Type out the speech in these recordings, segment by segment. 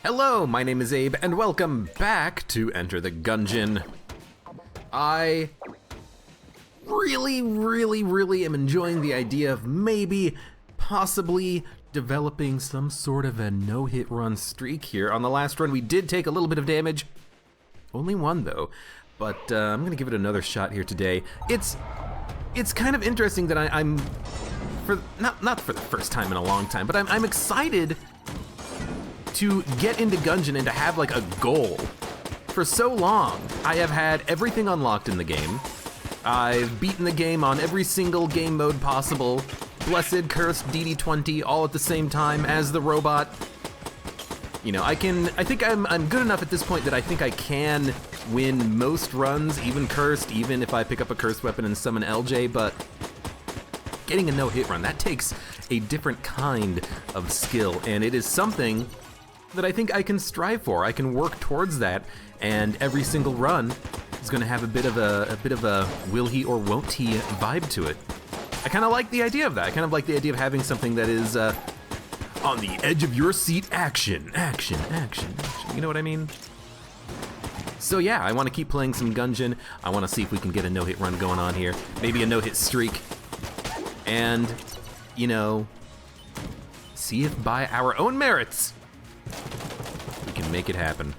Hello, my name is Abe, and welcome back to Enter the Gungeon. I really am enjoying the idea of maybe, possibly, developing some sort of a no-hit run streak here. On the last run, we did take a little bit of damage. Only one, though. But I'm gonna give it another shot here today. It's kind of interesting that I'm not for the first time in a long time, but I'm excited to get into Gungeon and to have like a goal. For so long, I have had everything unlocked in the game. I've beaten the game on every single game mode possible. Blessed, Cursed, DD20, all at the same time as the robot. You know, I think I'm good enough at this point that I think I can win most runs, even Cursed, even if I pick up a Cursed weapon and summon LJ, but getting a no-hit run, that takes a different kind of skill, and it is something that I think I can strive for. I can work towards that, and every single run is going to have a bit of a will he or won't he vibe to it. I kind of like the idea of that. I kind of like the idea of having something that is on the edge of your seat action. You know what I mean? So yeah, I want to keep playing some Gungeon. I want to see if we can get a no-hit run going on here. Maybe a no-hit streak. And, you know, see if by our own merits we can make it happen.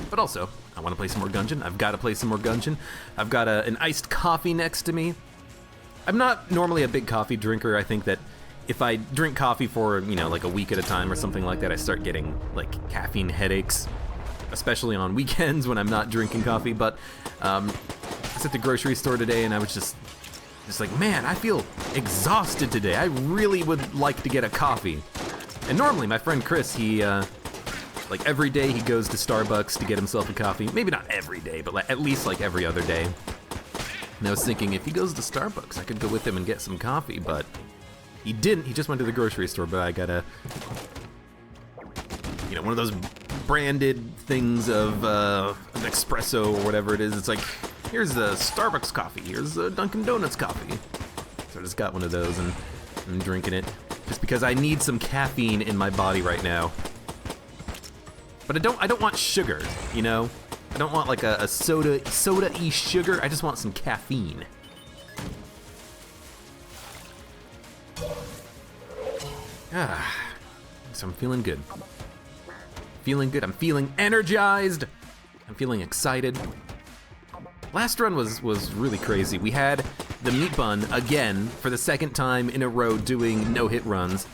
But also, I want to play some more Gungeon. I've got to play some more Gungeon. I've got an iced coffee next to me. I'm not normally a big coffee drinker. I think that if I drink coffee for, you know, like a week at a time or something like that, I start getting like caffeine headaches, especially on weekends when I'm not drinking coffee. But I was at the grocery store today and I was just like, man, I feel exhausted today. I really would like to get a coffee. And normally my friend Chris, he, like every day he goes to Starbucks to get himself a coffee. Maybe not every day, but like, at least like every other day. And I was thinking, if he goes to Starbucks, I could go with him and get some coffee, but he didn't. He just went to the grocery store, but I got you know, one of those branded things of espresso or whatever it is. It's like, here's a Starbucks coffee, here's a Dunkin' Donuts coffee. So I just got one of those and I'm drinking it just because I need some caffeine in my body right now. But I don't want sugar, you know? I don't want like a soda-y sugar, I just want some caffeine. So I'm feeling good. I'm feeling energized. I'm feeling excited. Last run was really crazy. We had the meat bun again for the second time in a row doing no-hit runs.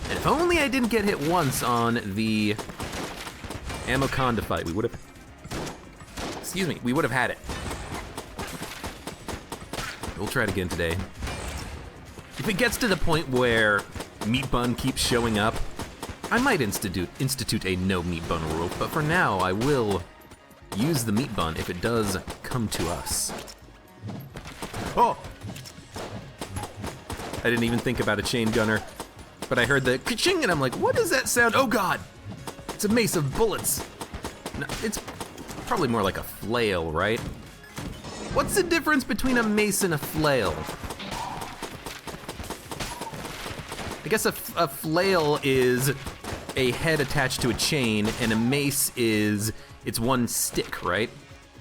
And if only I didn't get hit once on the Amoconda fight, we would have had it. We'll try it again today. If it gets to the point where meat bun keeps showing up, I might institute a no meat bun rule, but for now I will use the meat bun if it does come to us. Oh! I didn't even think about a chain gunner, but I heard the ka-ching and I'm like, what is that sound? Oh god! It's a mace of bullets. No, it's probably more like a flail, right? What's the difference between a mace and a flail? I guess a flail is a head attached to a chain, and a mace is, it's one stick, right?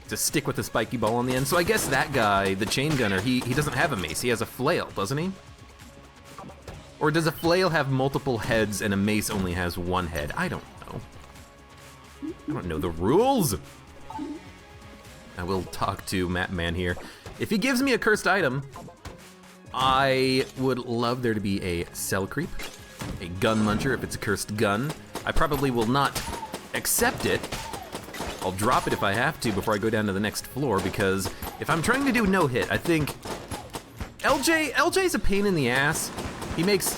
It's a stick with a spiky ball on the end. So I guess that guy, the chain gunner, he doesn't have a mace, he has a flail, doesn't he? Or does a flail have multiple heads and a mace only has one head? I don't know. I don't know the rules. I will talk to Map Man here. If he gives me a cursed item, I would love there to be a cell creep, a gun muncher if it's a cursed gun. I probably will not accept it. I'll drop it if I have to before I go down to the next floor, because if I'm trying to do no hit, I think LJ's a pain in the ass. He makes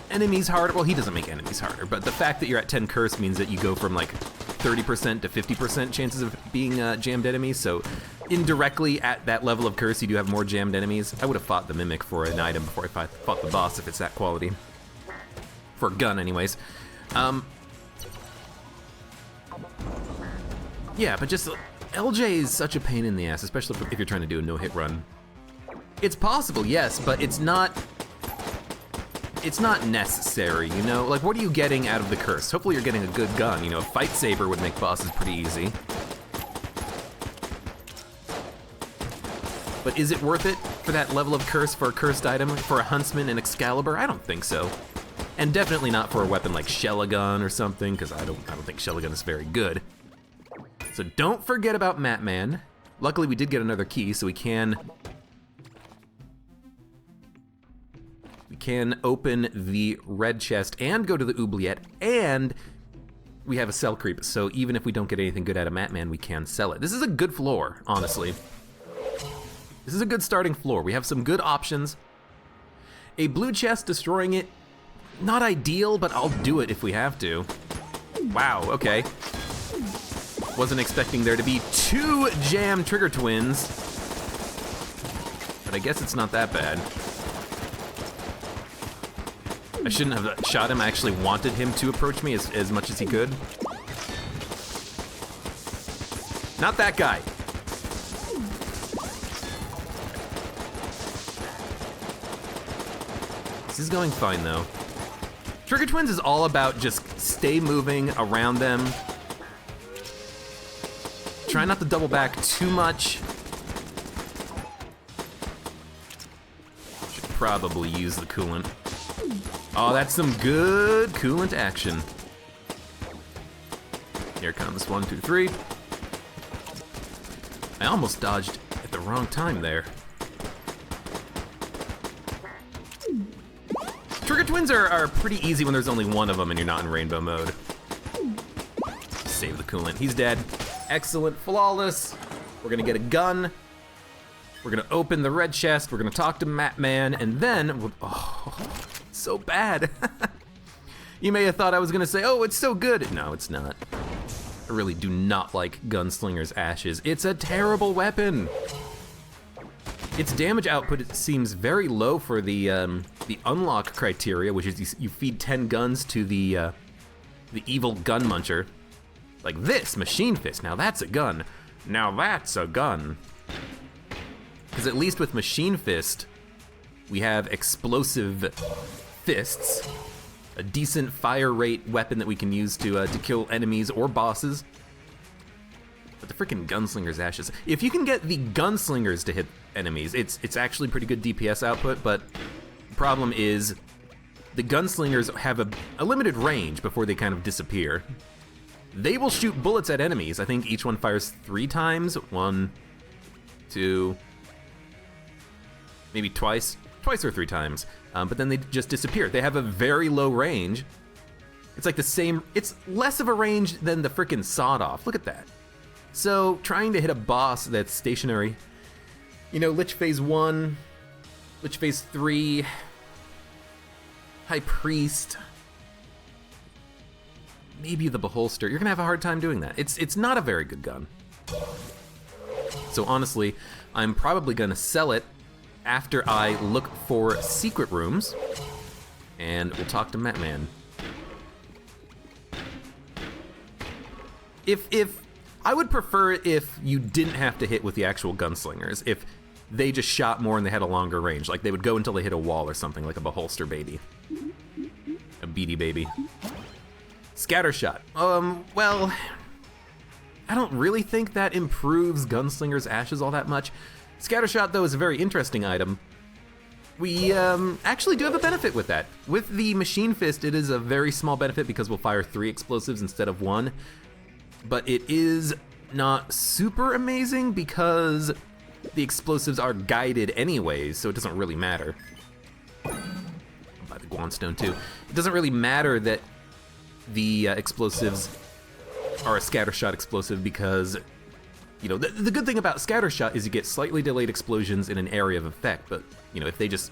enemies harder. Well, he doesn't make enemies harder, but the fact that you're at 10 curse means that you go from like 30% to 50% chances of being jammed enemies, so indirectly at that level of curse you do have more jammed enemies. I would have fought the Mimic for an item before I fought the boss if it's that quality. For a gun anyways. Yeah, but just LJ is such a pain in the ass, especially if you're trying to do a no-hit run. It's possible, yes, but it's not it's not necessary, you know? Like, what are you getting out of the curse? Hopefully you're getting a good gun, you know? A fight saber would make bosses pretty easy. But is it worth it for that level of curse for a cursed item? For a huntsman and Excalibur? I don't think so. And definitely not for a weapon like Chillin or something, because I don't think Chillin is very good. So don't forget about Matman. Luckily we did get another key, so we can open the red chest and go to the oubliette, and we have a sell creep, so even if we don't get anything good out of Matman, we can sell it. This is a good floor, honestly. This is a good starting floor. We have some good options. A blue chest, destroying it, not ideal, but I'll do it if we have to. Wow, okay. Wasn't expecting there to be 2 jam trigger twins, but I guess it's not that bad. I shouldn't have shot him. I actually wanted him to approach me as much as he could. Not that guy. This is going fine though. Trigger twins is all about just stay moving around them. Try not to double back too much. Should probably use the coolant. Oh, that's some good coolant action. Here comes 1, 2, 3. I almost dodged at the wrong time there. Trigger twins are pretty easy when there's only one of them and you're not in rainbow mode. Save the coolant. He's dead. Excellent. Flawless. We're gonna get a gun. We're gonna open the red chest. We're gonna talk to Matman, and then oh, so bad. You may have thought I was gonna say, oh, it's so good. No, it's not. I really do not like Gunslinger's Ashes. It's a terrible weapon. Its damage output seems very low for the unlock criteria, which is you feed 10 guns to the evil gun muncher. Like this, Machine Fist, now that's a gun. Now that's a gun. Because at least with Machine Fist, we have explosive fists, a decent fire rate weapon that we can use to kill enemies or bosses. But the freaking Gunslinger's Ashes. If you can get the Gunslingers to hit enemies, it's actually pretty good DPS output, but the problem is the Gunslingers have a limited range before they kind of disappear. They will shoot bullets at enemies. I think each one fires 3 times. 1, 2, maybe twice or 3 times. But then they just disappear. They have a very low range. It's like the same, it's less of a range than the frickin' sawed-off. Look at that. So trying to hit a boss that's stationary, you know, Lich Phase 1, Lich Phase 3, High Priest, maybe the Beholster, you're gonna have a hard time doing that. It's not a very good gun. So honestly, I'm probably gonna sell it after I look for secret rooms, and we'll talk to Matman. If I would prefer if you didn't have to hit with the actual gunslingers, if they just shot more and they had a longer range, like they would go until they hit a wall or something, like a Beholster baby. A beady baby. Scattershot. Well, I don't really think that improves Gunslinger's Ashes all that much. Scattershot, though, is a very interesting item. We actually do have a benefit with that. With the Machine Fist, it is a very small benefit because we'll fire 3 explosives instead of 1. But it is not super amazing because the explosives are guided anyways, so it doesn't really matter. I'll buy the Guanstone too. It doesn't really matter that the explosives are a scattershot explosive because, you know, the good thing about scattershot is you get slightly delayed explosions in an area of effect, but, you know, if they just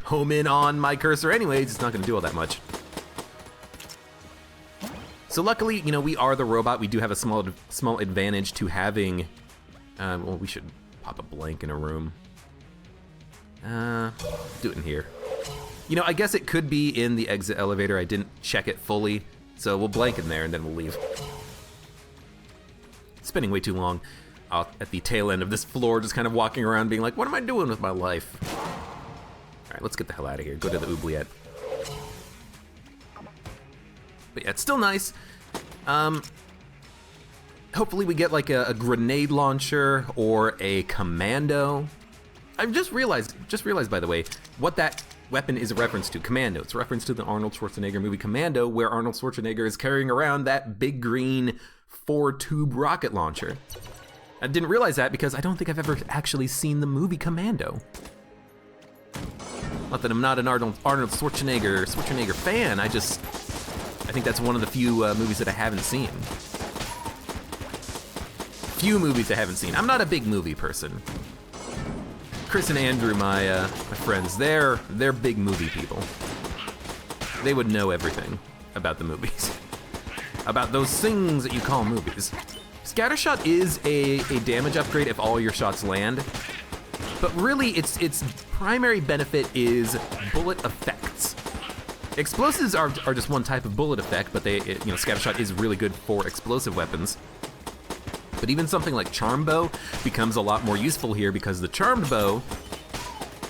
home in on my cursor anyways, it's not gonna do all that much. So luckily, you know, we are the robot. We do have a small advantage to having, well, we should pop a blank in a room. Do it in here. You know, I guess it could be in the exit elevator. I didn't check it fully, so we'll blank in there and then we'll leave. Spending way too long at the tail end of this floor, just kind of walking around being like, what am I doing with my life? Alright, let's get the hell out of here. Go to the oubliette. But yeah, it's still nice. Hopefully we get like a grenade launcher or a commando. I've just realized by the way, what that weapon is a reference to. Commando. It's a reference to the Arnold Schwarzenegger movie Commando, where Arnold Schwarzenegger is carrying around that big green 4-tube rocket launcher. I didn't realize that because I don't think I've ever actually seen the movie Commando. Not that I'm not an Arnold Schwarzenegger fan, I think that's one of the few movies that I haven't seen. Few movies I haven't seen. I'm not a big movie person. Chris and Andrew, my friends, they're big movie people. They would know everything about the movies. About those things that you call movies. Scattershot is a damage upgrade if all your shots land, but really its primary benefit is bullet effects. Explosives are just one type of bullet effect, but Scattershot is really good for explosive weapons. But even something like Charm Bow becomes a lot more useful here because the Charmed Bow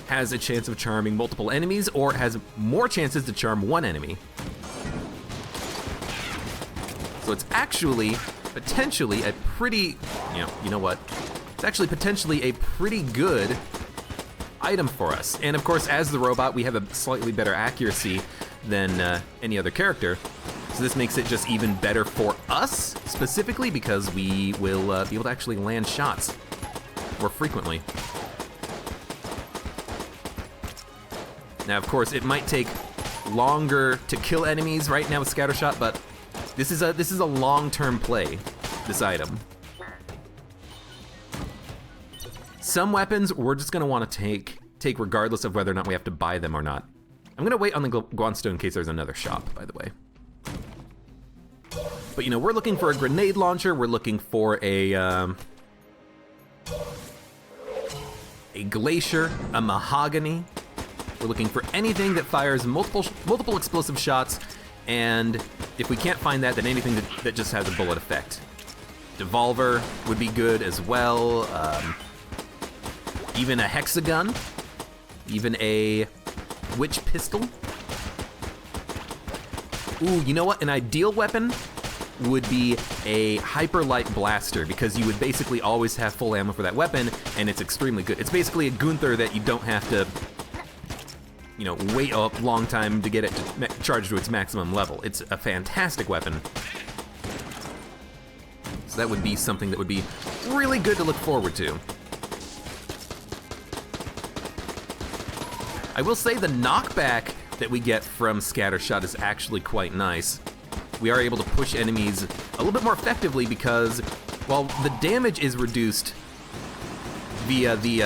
has a chance of charming multiple enemies or has more chances to charm one enemy. So it's actually potentially a pretty, you know what? It's actually potentially a pretty good item for us. And of course, as the robot, we have a slightly better accuracy than any other character. So this makes it just even better for us, specifically because we will be able to actually land shots more frequently. Now, of course, it might take longer to kill enemies right now with Scattershot, but this is a long-term play, this item. Some weapons we're just gonna want to take regardless of whether or not we have to buy them or not. I'm gonna wait on the Guansto in case there's another shop, by the way. But we're looking for a grenade launcher, we're looking for a glacier, a mahogany. We're looking for anything that fires multiple explosive shots, and if we can't find that, then anything that just has a bullet effect. Devolver would be good as well. Even a hexagun, even a witch pistol. Ooh, you know what? An ideal weapon would be a hyper-light blaster, because you would basically always have full ammo for that weapon, and it's extremely good. It's basically a Gunther that you don't have to, wait a long time to get it to charge to its maximum level. It's a fantastic weapon. So that would be something that would be really good to look forward to. I will say the knockback that we get from Scattershot is actually quite nice. We are able to push enemies a little bit more effectively because, while the damage is reduced via the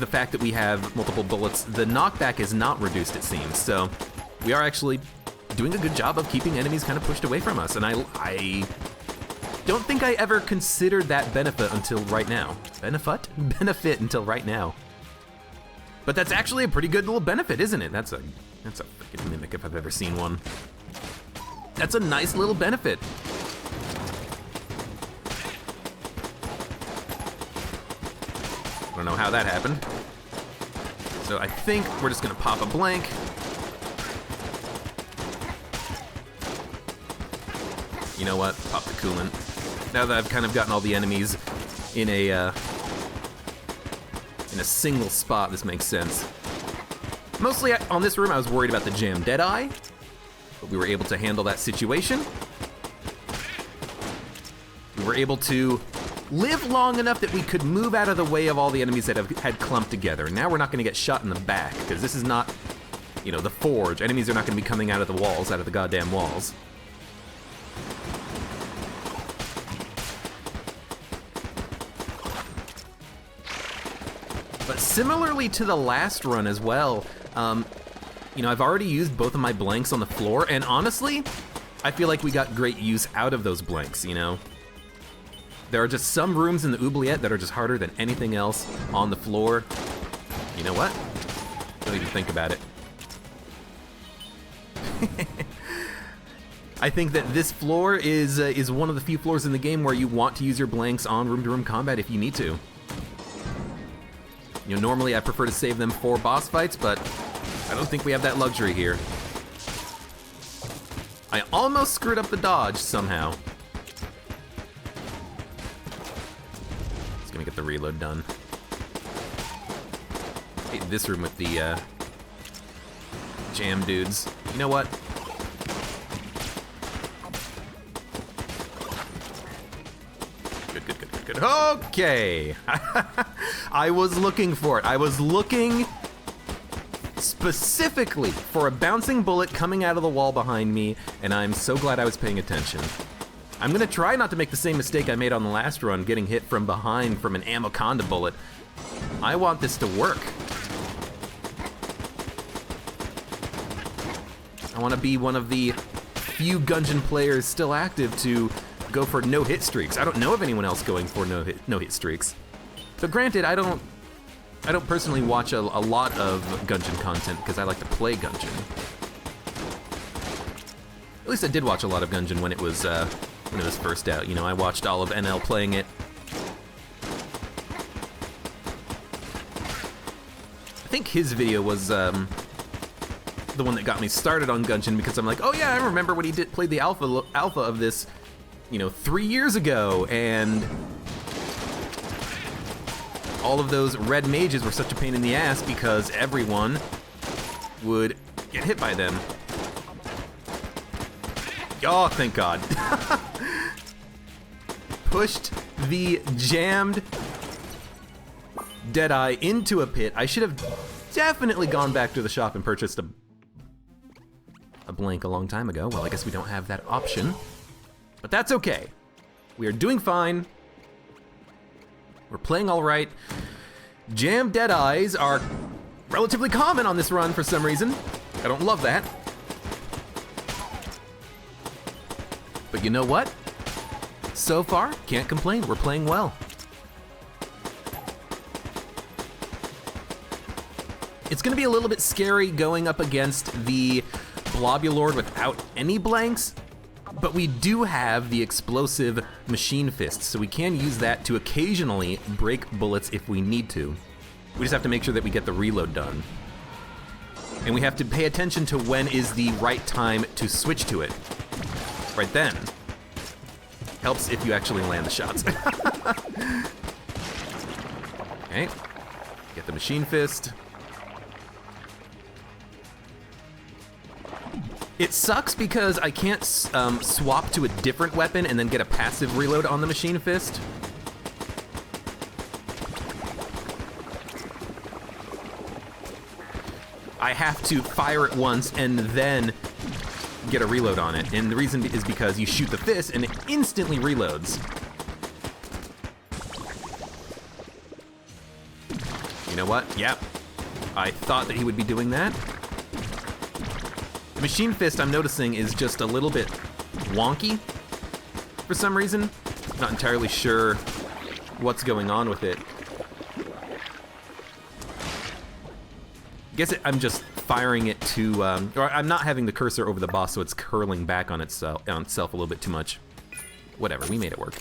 fact that we have multiple bullets, the knockback is not reduced, it seems. So we are actually doing a good job of keeping enemies kind of pushed away from us, and I don't think I ever considered that benefit until right now. Benefit until right now. But that's actually a pretty good little benefit, isn't it? That's a freaking mimic if I've ever seen one. That's a nice little benefit. I don't know how that happened. So I think we're just gonna pop a blank. You know what? Pop the coolant. Now that I've kind of gotten all the enemies in a single spot, this makes sense. Mostly on this room, I was worried about the Jam Deadeye, but we were able to handle that situation. We were able to live long enough that we could move out of the way of all the enemies that had clumped together. Now we're not gonna get shot in the back, because this is not, the Forge. Enemies are not gonna be coming out of the walls, out of the goddamn walls. But similarly to the last run as well, I've already used both of my blanks on the floor, and honestly, I feel like we got great use out of those blanks, There are just some rooms in the oubliette that are just harder than anything else on the floor. You know what? Don't even think about it. I think that this floor is one of the few floors in the game where you want to use your blanks on room-to-room combat if you need to. You know, normally I prefer to save them for boss fights, but I don't think we have that luxury here. I almost screwed up the dodge somehow. Just gonna get the reload done. Hate this room with the jam dudes. You know what? Good. Okay. I was looking for it. I was looking specifically for a bouncing bullet coming out of the wall behind me, and I'm so glad I was paying attention. I'm gonna try not to make the same mistake I made on the last run, getting hit from behind from an Anaconda bullet. I want this to work. I want to be one of the few Gungeon players still active to go for no-hit streaks. I don't know of anyone else going for no-hit streaks. But granted, I don't personally watch a lot of Gungeon content because I like to play Gungeon. At least I did watch a lot of Gungeon when it was first out. You know, I watched all of NL playing it. I think his video was the one that got me started on Gungeon because I'm like, oh yeah, I remember when he played the alpha of this, you know, 3 years ago, and all of those red mages were such a pain in the ass because everyone would get hit by them. Oh, thank God. Pushed the jammed Deadeye into a pit. I should have definitely gone back to the shop and purchased a blank a long time ago. Well, I guess we don't have that option, but that's okay. We are doing fine. We're playing all right. Jammed Deadeyes are relatively common on this run for some reason. I don't love that. But you know what? So far, can't complain. We're playing well. It's gonna be a little bit scary going up against the Blobulord without any blanks, but we do have the explosive machine fists, so we can use that to occasionally break bullets if we need to. We just have to make sure that we get the reload done. And we have to pay attention to when is the right time to switch to it. Right then. Helps if you actually land the shots. Okay, get the machine fist. It sucks because I can't swap to a different weapon and then get a passive reload on the machine fist. I have to fire it once and then get a reload on it. And the reason is because you shoot the fist and it instantly reloads. You know what? Yep. I thought that he would be doing that. The machine fist, I'm noticing, is just a little bit wonky for some reason. Not entirely sure what's going on with it. Guess I'm just firing it to, or I'm not having the cursor over the boss, so it's curling back on itself a little bit too much. Whatever, we made it work.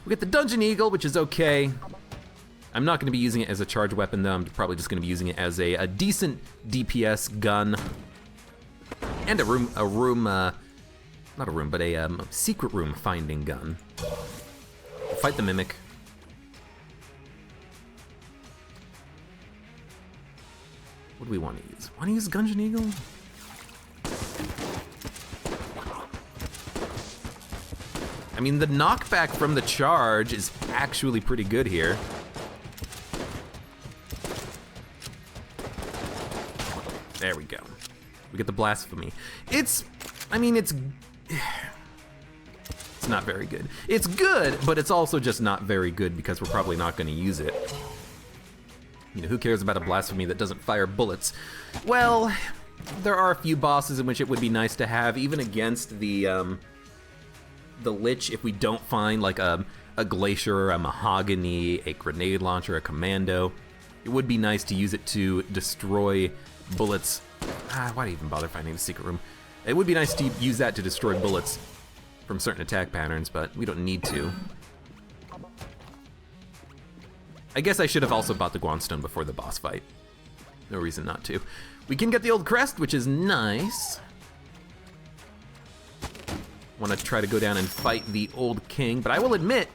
We get the Dungeon Eagle, which is okay. I'm not going to be using it as a charge weapon, though. I'm probably just going to be using it as a decent DPS gun. And not a room, but a secret room finding gun. We'll fight the Mimic. What do we want to use? Want to use Gungeon Eagle? I mean, the knockback from the charge is actually pretty good here. There we go. We get the Blasphemy. It's not very good. It's good, but it's also just not very good because we're probably not going to use it. You know, who cares about a Blasphemy that doesn't fire bullets? Well, there are a few bosses in which it would be nice to have, even against the Lich, if we don't find like a Glacier, a Mahogany, a Grenade Launcher, a Commando. It would be nice to use it to destroy bullets. Why even bother finding the secret room? It would be nice to use that to destroy bullets from certain attack patterns, but we don't need to. I guess I should have also bought the Guanstone before the boss fight. No reason not to. We can get the old crest, which is nice. Want to try to go down and fight the old king, but I will admit,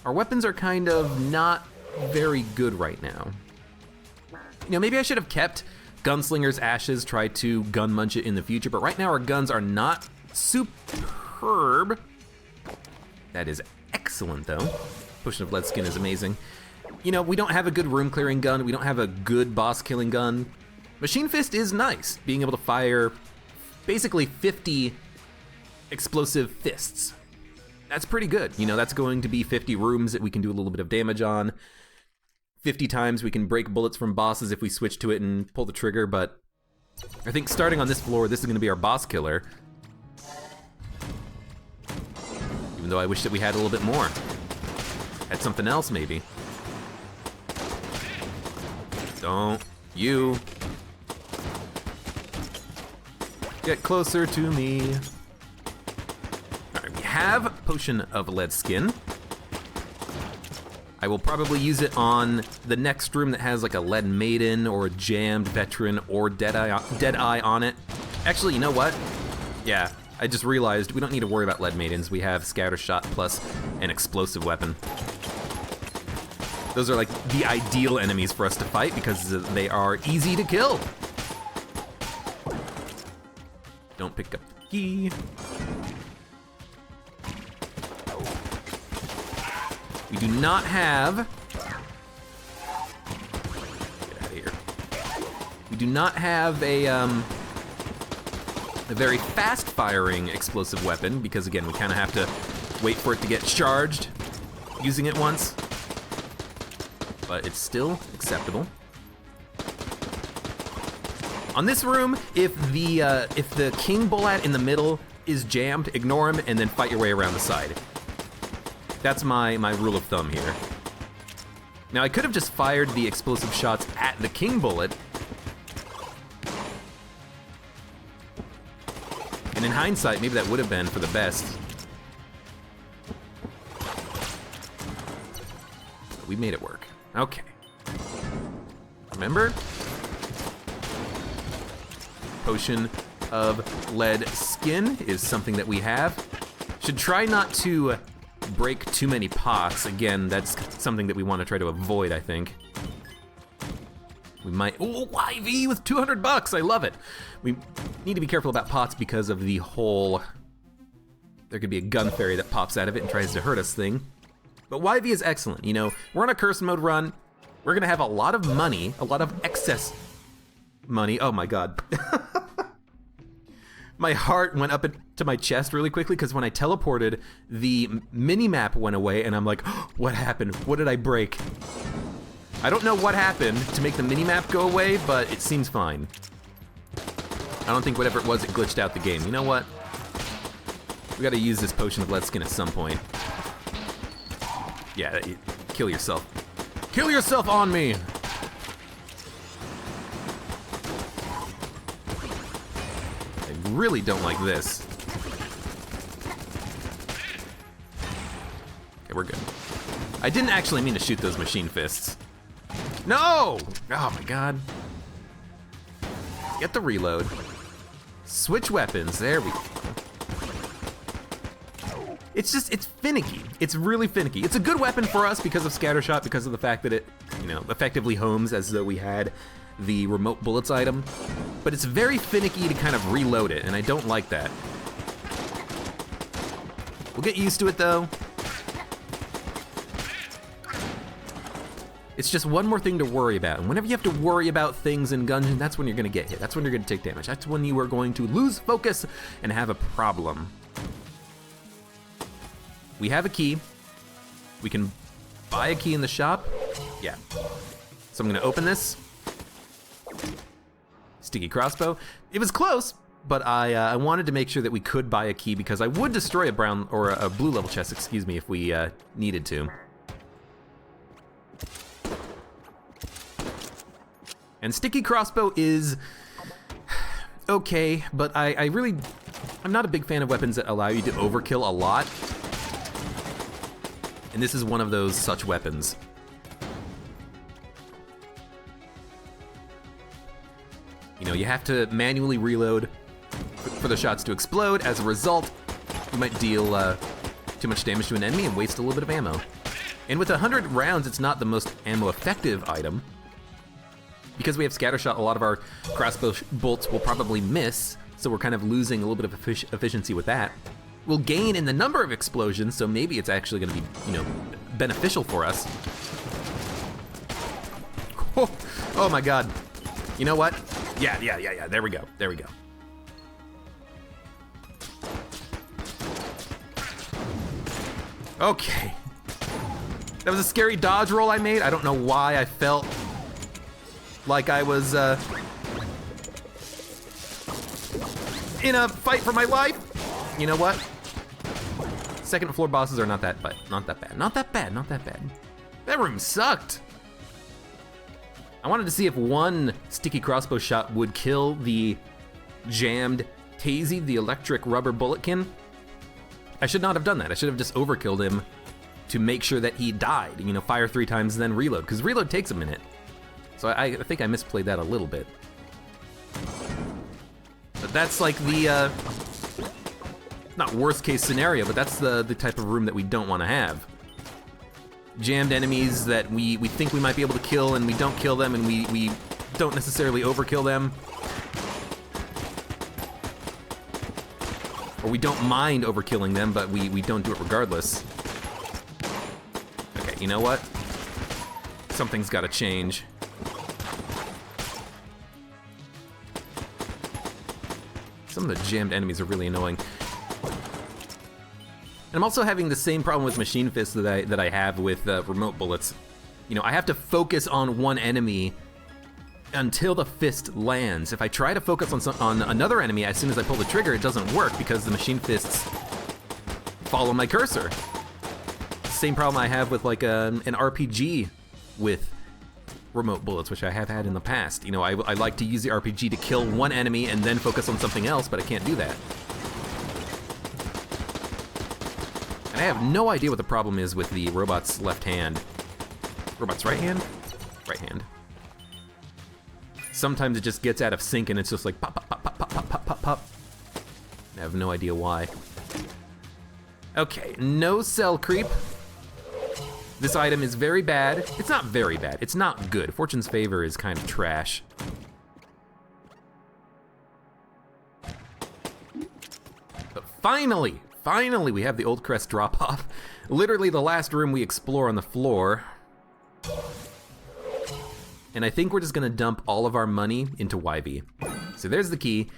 our weapons are kind of not very good right now. You know, maybe I should have kept Gunslinger's Ashes, try to gun munch it in the future, but right now our guns are not superb. That is excellent though. Potion of Lead Skin is amazing. You know, we don't have a good room clearing gun, we don't have a good boss killing gun. Machine Fist is nice, being able to fire basically 50 explosive fists. That's pretty good. You know, that's going to be 50 rooms that we can do a little bit of damage on. 50 times we can break bullets from bosses if we switch to it and pull the trigger, but I think starting on this floor, this is gonna be our boss killer. Even though I wish that we had a little bit more. Had something else, maybe. Don't you get closer to me. All right, we have Potion of Lead Skin. I will probably use it on the next room that has like a Lead Maiden or a Jammed Veteran or Deadeye on it. Actually, you know what? Yeah, I just realized we don't need to worry about Lead Maidens. We have Scatter Shot plus an explosive weapon. Those are like the ideal enemies for us to fight because they are easy to kill. Don't pick up the key. We do not have, get out of here. We do not have a very fast firing explosive weapon because again, we kind of have to wait for it to get charged using it once, but it's still acceptable. On this room, if the King Bullat in the middle is jammed, ignore him and then fight your way around the side. That's my rule of thumb here. Now I could have just fired the explosive shots at the King Bullet. And in hindsight, maybe that would have been for the best. But we made it work. Okay. Remember? Potion of Lead Skin is something that we have. Should try not to break too many pots. Again, that's something that we want to try to avoid, I think. We might, oh, YV with 200 bucks, I love it. We need to be careful about pots because of the whole, there could be a gun fairy that pops out of it and tries to hurt us thing. But YV is excellent, you know, we're on a curse mode run, we're gonna have a lot of money, a lot of excess money, oh my God. My heart went up to my chest really quickly because when I teleported, the mini-map went away and I'm like, oh, what happened? What did I break? I don't know what happened to make the mini-map go away, but it seems fine. I don't think whatever it was, it glitched out the game. You know what? We gotta use this Potion of Lead Skin at some point. Yeah, kill yourself. Kill yourself on me! Really don't like this. Okay, we're good. I didn't actually mean to shoot those machine fists. No! Oh my God. Get the reload. Switch weapons, there we go. It's finicky. It's really finicky. It's a good weapon for us because of Scattershot, because of the fact that it, you know, effectively homes as though we had the remote bullets item, but it's very finicky to kind of reload it, and I don't like that. We'll get used to it though. It's just one more thing to worry about, and whenever you have to worry about things in Gungeon, that's when you're gonna get hit. That's when you're gonna take damage. That's when you are going to lose focus and have a problem. We have a key. We can buy a key in the shop. Yeah. So I'm gonna open this. Sticky crossbow. It was close, but I wanted to make sure that we could buy a key because I would destroy a brown or a blue level chest, excuse me, if we needed to. And sticky crossbow is okay, but I'm not a big fan of weapons that allow you to overkill a lot. And this is one of those such weapons. You know, you have to manually reload for the shots to explode. As a result, you might deal too much damage to an enemy and waste a little bit of ammo. And with 100 rounds, it's not the most ammo effective item. Because we have scattershot, a lot of our crossbow bolts will probably miss, so we're kind of losing a little bit of efficiency with that. We'll gain in the number of explosions, so maybe it's actually gonna be, you know, beneficial for us. Oh my god. You know what? Yeah, there we go, there we go. Okay. That was a scary dodge roll I made. I don't know why I felt like I was in a fight for my life. You know what? Second floor bosses are not that bad. Not that bad. That room sucked. I wanted to see if one sticky crossbow shot would kill the jammed Tazy, the electric rubber bulletkin. I should not have done that. I should have just overkilled him to make sure that he died. You know, fire 3 times, then reload, because reload takes a minute. So I think I misplayed that a little bit. But that's like the, not worst case scenario, but that's the type of room that we don't want to have. Jammed enemies that we think we might be able to kill, and we don't kill them, and we don't necessarily overkill them. Or we don't mind overkilling them, but we don't do it regardless. Okay, you know what? Something's gotta change. Some of the jammed enemies are really annoying. And I'm also having the same problem with machine fists that I have with remote bullets. You know, I have to focus on one enemy until the fist lands. If I try to focus on another enemy as soon as I pull the trigger, it doesn't work because the machine fists follow my cursor. Same problem I have with like an RPG with remote bullets, which I have had in the past. You know, I like to use the RPG to kill one enemy and then focus on something else, but I can't do that. And I have no idea what the problem is with the robot's left hand. Robot's right hand? Right hand. Sometimes it just gets out of sync and it's just like pop, pop, pop, pop, pop, pop, pop, pop, pop. I have no idea why. Okay, no cell creep. This item is very bad. It's not very bad, it's not good. Fortune's Favor is kind of trash. But finally we have the Old Crest drop-off. Literally the last room we explore on the floor. And I think we're just gonna dump all of our money into YV. So there's the key,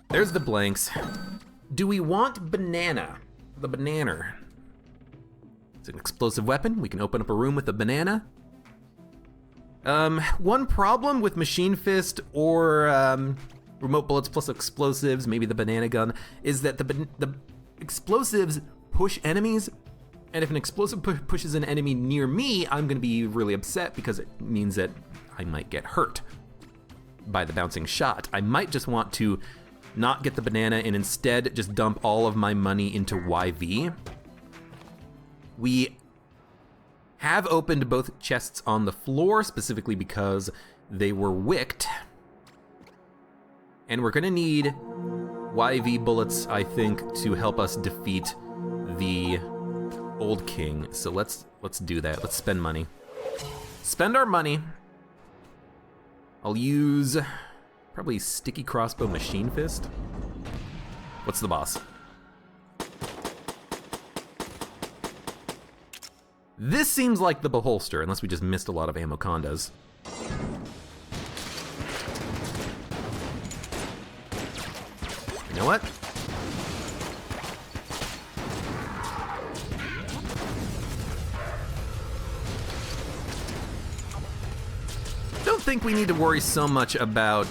there's the blanks. Do we want banana? The banana. It's an explosive weapon. We can open up a room with a banana. One problem with Machine Fist or remote bullets plus explosives, maybe the banana gun, is that the explosives push enemies, and if an explosive pushes an enemy near me, I'm gonna be really upset because it means that I might get hurt by the bouncing shot. I might just want to not get the banana and instead just dump all of my money into YV. We have opened both chests on the floor, specifically because they were wicked. And we're gonna need YV bullets, I think, to help us defeat the Old King. So let's do that. Let's spend money. Spend our money. I'll use probably Sticky Crossbow Machine Fist. What's the boss? This seems like the Beholster, unless we just missed a lot of ammo condas. You know what? Don't think we need to worry so much about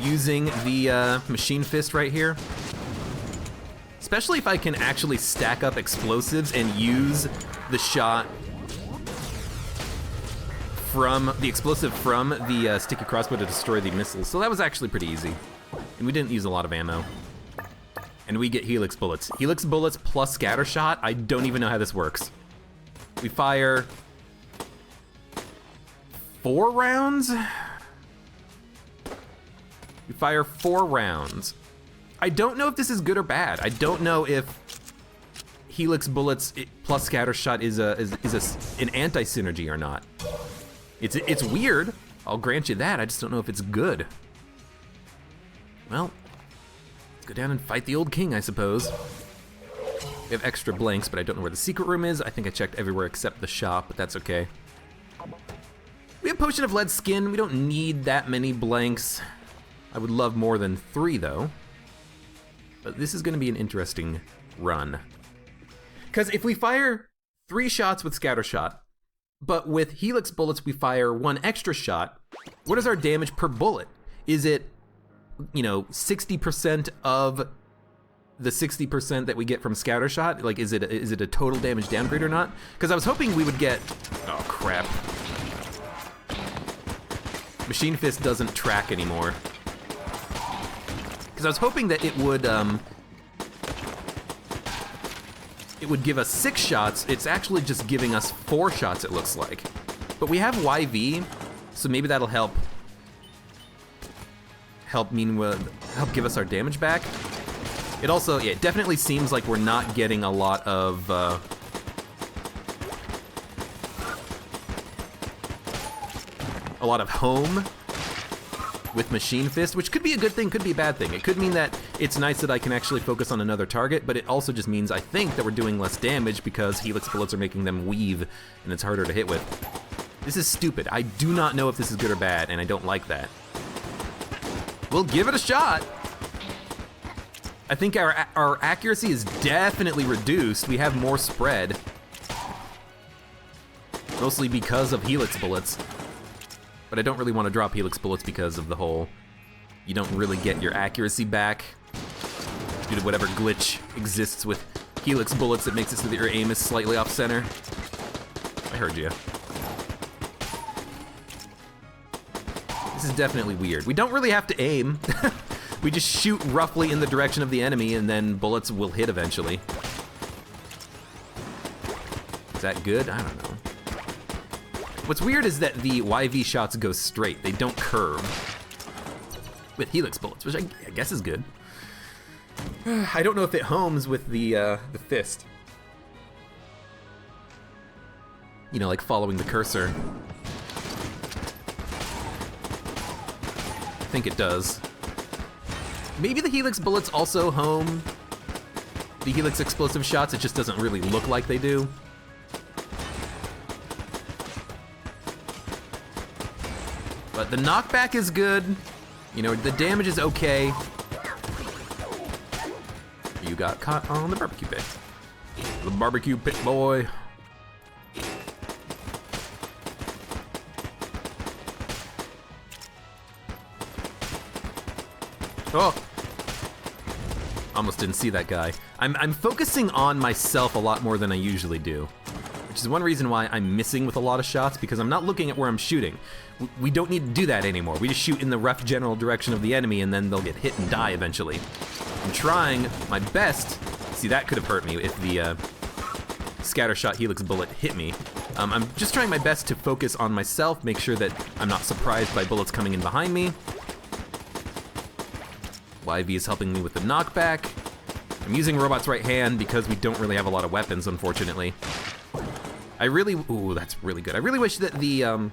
using the Machine Fist right here. Especially if I can actually stack up explosives and use the shot from the explosive from the sticky crossbow to destroy the missiles. So that was actually pretty easy. And we didn't use a lot of ammo. And we get Helix bullets. Helix bullets plus scatter shot. I don't even know how this works. We fire 4 rounds? We fire 4 rounds. I don't know if this is good or bad. I don't know if Helix bullets plus scatter shot is an anti-synergy or not. It's weird, I'll grant you that. I just don't know if it's good. Well, let's go down and fight the old king, I suppose. We have extra blanks, but I don't know where the secret room is. I think I checked everywhere except the shop, but that's okay. We have Potion of Lead Skin. We don't need that many blanks. I would love more than 3, though. But this is gonna be an interesting run. Because if we fire 3 shots with scatter shot, but with Helix bullets we fire 1 extra shot, what is our damage per bullet? Is it, 60% of the 60% that we get from scatter shot? Like, is it a total damage downgrade or not? Because I was hoping we would get, oh crap. Machine Fist doesn't track anymore. Because I was hoping that it would give us 6 shots. It's actually just giving us 4 shots, it looks like. But we have YV, so maybe that'll help give us our damage back. It also, yeah, it definitely seems like we're not getting a lot of home with Machine Fist, which could be a good thing, could be a bad thing. It could mean that it's nice that I can actually focus on another target, but it also just means, I think, that we're doing less damage because Helix bullets are making them weave, and it's harder to hit with. This is stupid. I do not know if this is good or bad, and I don't like that. We'll give it a shot. I think our accuracy is definitely reduced. We have more spread. Mostly because of Helix bullets. But I don't really want to drop Helix bullets because of the whole, you don't really get your accuracy back due to whatever glitch exists with Helix bullets that makes it so that your aim is slightly off center. I heard you. This is definitely weird. We don't really have to aim. We just shoot roughly in the direction of the enemy and then bullets will hit eventually. Is that good? I don't know. What's weird is that the YV shots go straight. They don't curve with Helix bullets, which I guess is good. I don't know if it homes with the fist. Like following the cursor. I think it does. Maybe the Helix bullets also home the Helix explosive shots. It just doesn't really look like they do. But the knockback is good. The damage is okay. You got caught on the barbecue pit. The barbecue pit, boy. Oh! Almost didn't see that guy. I'm focusing on myself a lot more than I usually do. Which is one reason why I'm missing with a lot of shots, because I'm not looking at where I'm shooting. We don't need to do that anymore. We just shoot in the rough general direction of the enemy and then they'll get hit and die eventually. I'm trying my best. See, that could have hurt me if the scattershot Helix bullet hit me. I'm just trying my best to focus on myself, make sure that I'm not surprised by bullets coming in behind me. YV is helping me with the knockback. I'm using Robot's right hand because we don't really have a lot of weapons, unfortunately. Ooh, that's really good. I really wish that the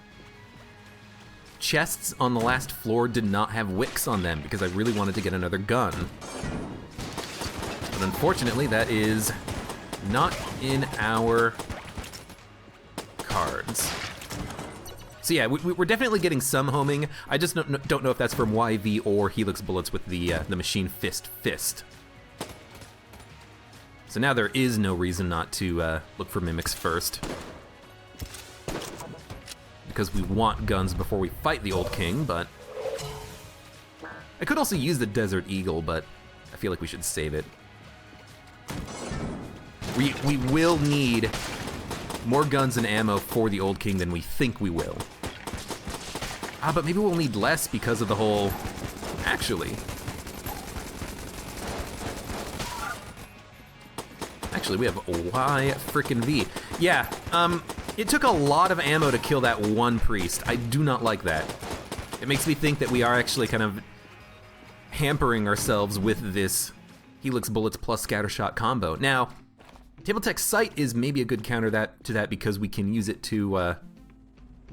chests on the last floor did not have wicks on them because I really wanted to get another gun. But unfortunately, that is not in our cards. So yeah, we're definitely getting some homing. I just don't know if that's from YV or Helix bullets with the Machine Fist. So now there is no reason not to look for mimics first. Because we want guns before we fight the old king, but... I could also use the Desert Eagle, but I feel like we should save it. We will need more guns and ammo for the old king than we think we will. But maybe we'll need less because of the whole... Actually, we have Y frickin' V. Yeah, It took a lot of ammo to kill that one priest. I do not like that. It makes me think that we are actually kind of hampering ourselves with this Helix Bullets plus Scattershot combo. Now, Table Tech's Sight is maybe a good counter to that because we can use it to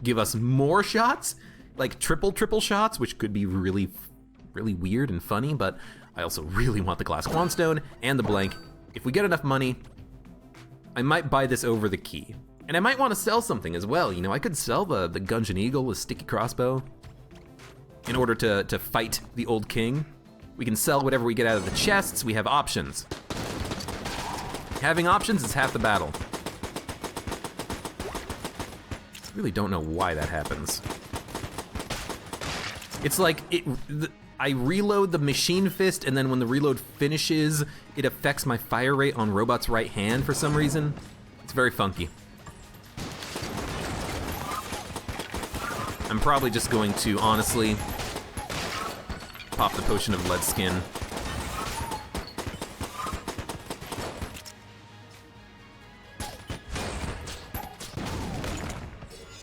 give us more shots, like triple shots, which could be really weird and funny, but I also really want the Glass Quandstone and the blank. If we get enough money, I might buy this over the key. And I might want to sell something as well. You know, I could sell the Gungeon Eagle, the sticky crossbow, in order to fight the Old King. We can sell whatever we get out of the chests. We have options. Having options is half the battle. I really don't know why that happens. It's like, I reload the Machine Fist, and then when the reload finishes, it affects my fire rate on Robot's right hand for some reason. It's very funky. I'm probably just going to, honestly, pop the Potion of Lead Skin.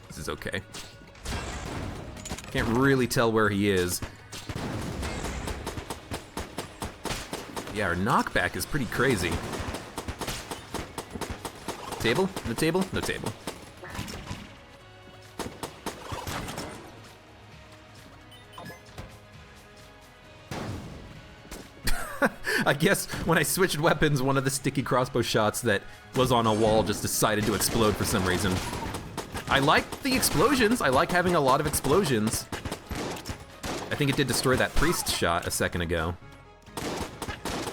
This is okay. Can't really tell where he is. Yeah, our knockback is pretty crazy. Table? No table? No table. I guess when I switched weapons, one of the sticky crossbow shots that was on a wall just decided to explode for some reason. I like the explosions. I like having a lot of explosions. I think it did destroy that priest shot a second ago.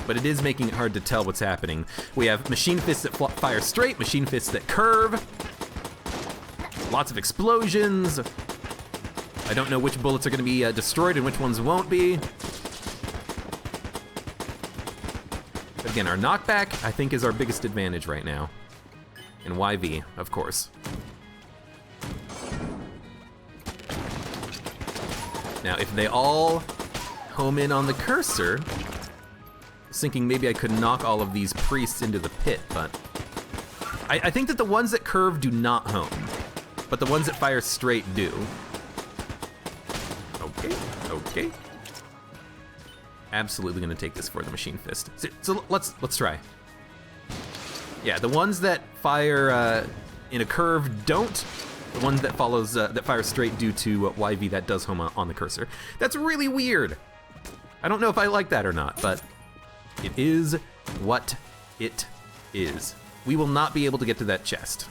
But it is making it hard to tell what's happening. We have Machine Fists that fire straight, Machine Fists that curve. Lots of explosions. I don't know which bullets are gonna be destroyed and which ones won't be. But again, our knockback, I think, is our biggest advantage right now. And YV, of course. Now, if they all home in on the cursor, I was thinking maybe I could knock all of these priests into the pit, but I think that the ones that curve do not home, but the ones that fire straight do. Okay. Absolutely gonna take this for the Machine Fist. So let's try. Yeah, the ones that fire in a curve don't. The ones that fire straight due to YV that does home on the cursor. That's really weird. I don't know if I like that or not, but it is what it is. We will not be able to get to that chest.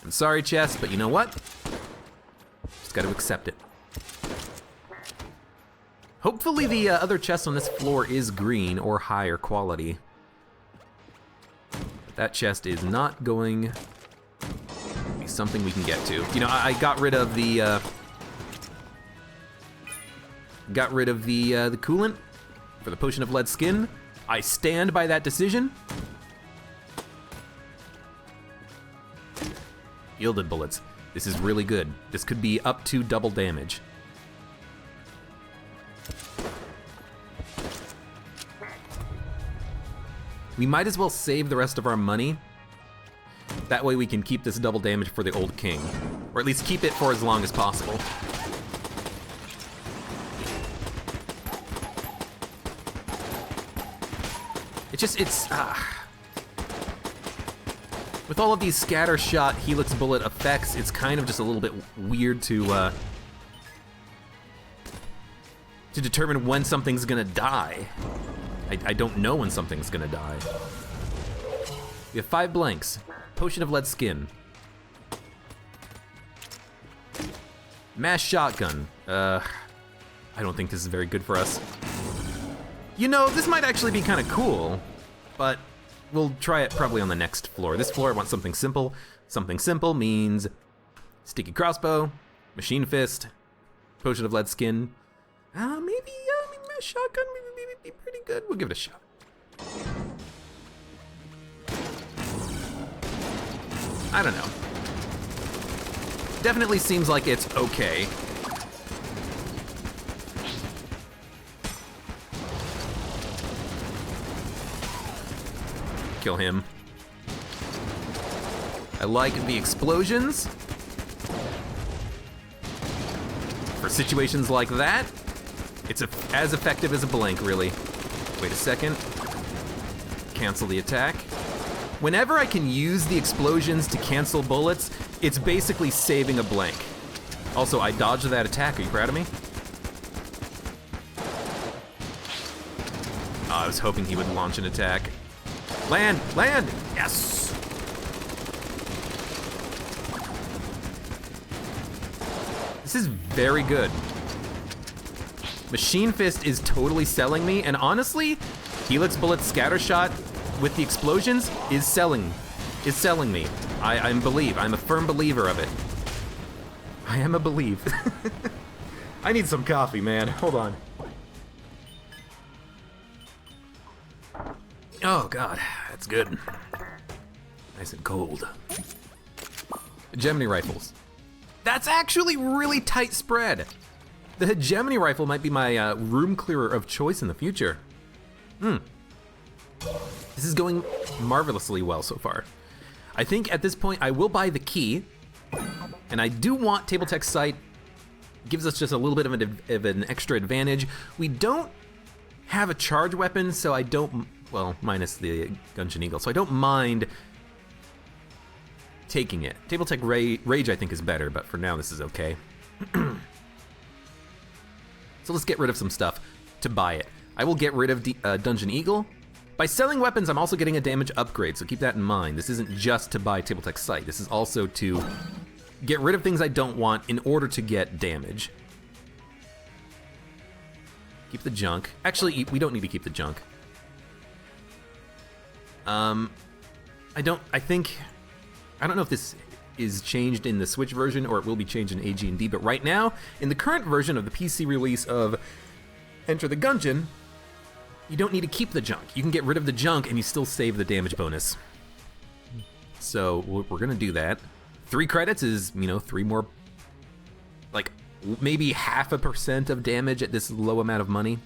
I'm sorry, chest, but you know what? Just gotta accept it. Hopefully the other chest on this floor is green or higher quality. That chest is not going to be something we can get to. You know, I got rid of the coolant for the Potion of Lead Skin. I stand by that decision. Yielded bullets. This is really good. This could be up to double damage. We might as well save the rest of our money. That way we can keep this double damage for the Old King. Or at least keep it for as long as possible. With all of these scatter shot helix bullet effects, it's kind of just a little bit weird to determine when something's gonna die. I don't know when something's gonna die. We have 5 blanks. Potion of Lead Skin. Mass Shotgun. I don't think this is very good for us. You know, this might actually be kind of cool, but we'll try it probably on the next floor. This floor, I want something simple. Something simple means sticky crossbow, Machine Fist, Potion of Lead Skin. Maybe Mass Shotgun maybe be pretty good. We'll give it a shot. I don't know. Definitely seems like it's okay. kill him. I like the explosions. For situations like that, it's as effective as a blank, really. Wait a second. Cancel the attack. Whenever I can use the explosions to cancel bullets, it's basically saving a blank. Also, I dodged that attack. Are you proud of me? Oh, I was hoping he would launch an attack. Land! Land! Yes! This is very good. Machine Fist is totally selling me, and honestly, Helix Bullet Scattershot with the explosions is selling me. I'm a firm believer of it. I am a believe. I need some coffee, man. Hold on. Oh God, that's good. Nice and cold. Hegemony rifles. That's actually really tight spread. The hegemony rifle might be my room clearer of choice in the future. This is going marvelously well so far. I think at this point I will buy the key, and I do want Table Tech Sight. Gives us just a little bit of an extra advantage. We don't have a charge weapon, so I don't, well, minus the Gungeon Eagle, so I don't mind taking it. Table Tech Rage I think is better, but for now this is okay. So let's get rid of some stuff to buy it. I will get rid of Dungeon Eagle. By selling weapons, I'm also getting a damage upgrade, so keep that in mind. This isn't just to buy Table Tech Sight. This is also to get rid of things I don't want in order to get damage. Keep the junk. Actually, we don't need to keep the junk. I don't know if this is changed in the Switch version or it will be changed in AG&D, but right now, in the current version of the PC release of Enter the Gungeon, you don't need to keep the junk. You can get rid of the junk and you still save the damage bonus. So we're gonna do that. 3 credits is, 3 more, like maybe 0.5% of damage at this low amount of money.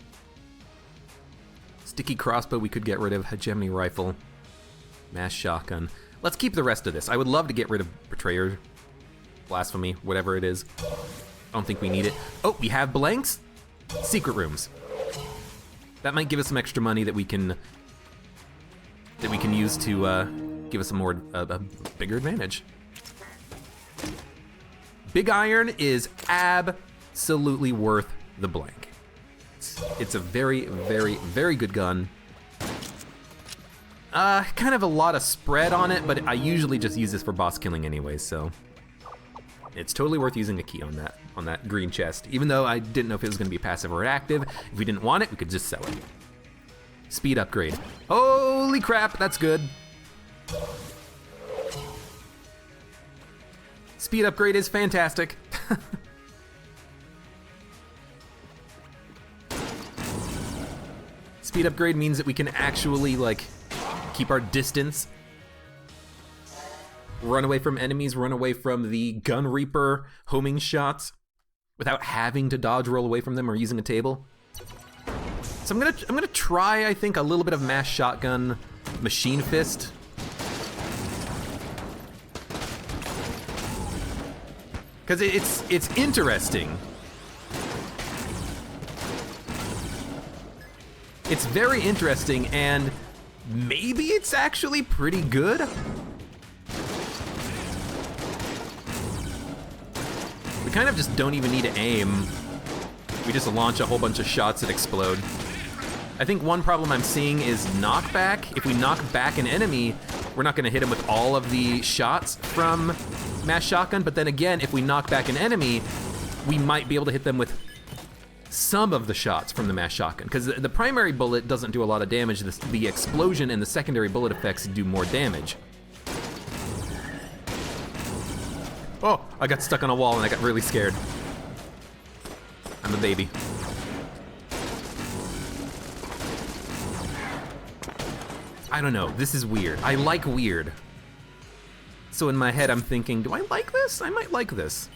Sticky crossbow we could get rid of, hegemony rifle, mass shotgun. Let's keep the rest of this. I would love to get rid of Betrayer, Blasphemy, whatever it is. I don't think we need it. Oh, we have blanks? Secret rooms. That might give us some extra money that we can use to give us a bigger advantage. Big Iron is absolutely worth the blank. It's a very, very, very good gun. Kind of a lot of spread on it, but I usually just use this for boss killing anyway, so it's totally worth using a key on that green chest, even though I didn't know if it was gonna be passive or active. If we didn't want it, we could just sell it. Speed upgrade. Holy crap, that's good. Speed upgrade is fantastic. Speed upgrade means that we can actually, like, keep our distance, run away from enemies, run away from the Gun Reaper homing shots without having to dodge roll away from them or using a table. So I'm gonna try, I think, a little bit of mass shotgun machine fist. Because it's interesting. It's very interesting, and maybe it's actually pretty good. We kind of just don't even need to aim. We just launch a whole bunch of shots that explode. I think one problem I'm seeing is knockback. If we knock back an enemy, we're not gonna hit him with all of the shots from mass shotgun, but then again, if we knock back an enemy, we might be able to hit them with some of the shots from the mass shotgun, because the primary bullet doesn't do a lot of damage. The explosion and the secondary bullet effects do more damage. Oh, I got stuck on a wall and I got really scared. I'm a baby. I don't know, this is weird. I like weird. So in my head I'm thinking, do I like this? I might like this.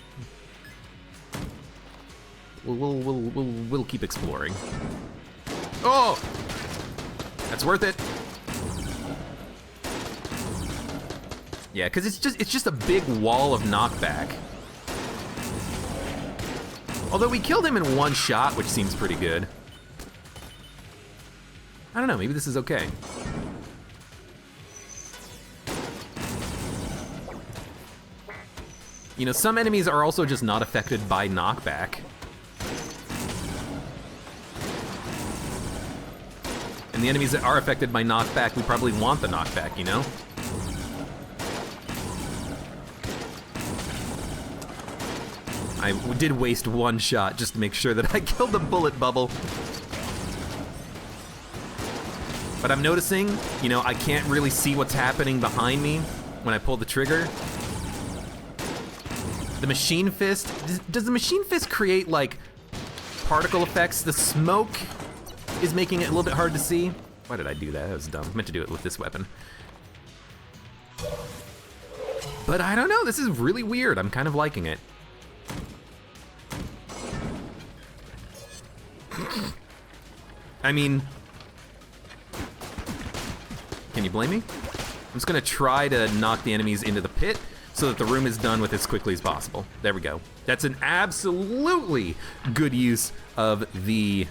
We'll keep exploring. Oh! That's worth it. Yeah, because it's just a big wall of knockback. Although we killed him in one shot, which seems pretty good. I don't know, maybe this is okay. You know, some enemies are also just not affected by knockback. And the enemies that are affected by knockback, we probably want the knockback, you know? I did waste one shot just to make sure that I killed the bullet bubble. But I'm noticing, you know, I can't really see what's happening behind me when I pull the trigger. The machine fist, does the machine fist create like particle effects? The smoke is making it a little bit hard to see. Why did I do that? That was dumb. I meant to do it with this weapon. But I don't know, this is really weird. I'm kind of liking it. I mean, can you blame me? I'm just gonna try to knock the enemies into the pit so that the room is done with as quickly as possible. There we go. That's an absolutely good use of the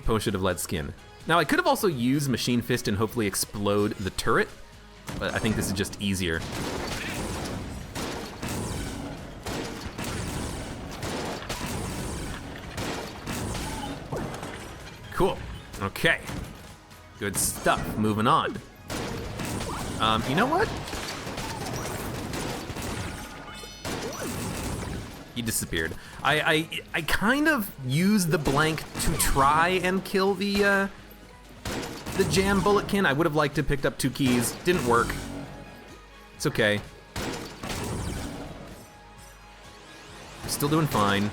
potion of lead skin. Now I could have also used Machine Fist and hopefully explode the turret, but I think this is just easier. Cool, okay. Good stuff, moving on. You know what? He disappeared. I kind of used the blank to try and kill the jam bulletkin. I would have liked to have picked up 2 keys. Didn't work. It's okay. Still doing fine.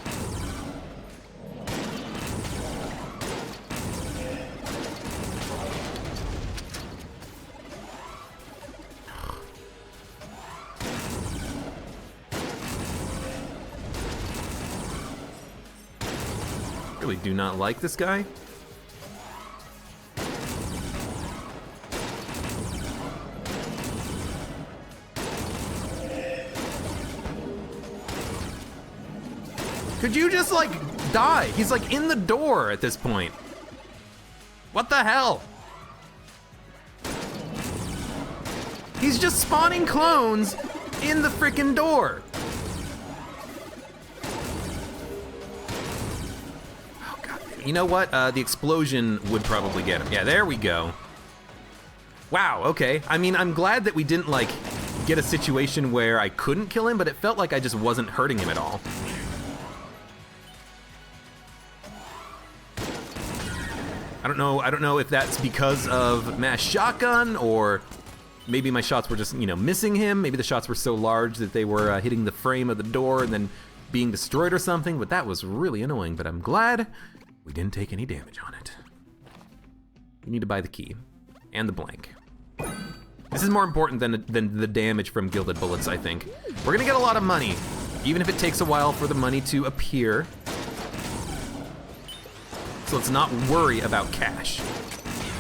Really do not like this guy. Could you just like die? He's like in the door at this point. What the hell? He's just spawning clones in the frickin' door. You know what? The explosion would probably get him. Yeah, there we go. Wow, okay. I mean, I'm glad that we didn't, like, get a situation where I couldn't kill him, but it felt like I just wasn't hurting him at all. I don't know if that's because of mass shotgun, or maybe my shots were just, you know, missing him. Maybe the shots were so large that they were hitting the frame of the door and then being destroyed or something, but that was really annoying, but I'm glad we didn't take any damage on it. We need to buy the key and the blank. This is more important than the damage from gilded bullets, I think. We're gonna get a lot of money, even if it takes a while for the money to appear. So let's not worry about cash.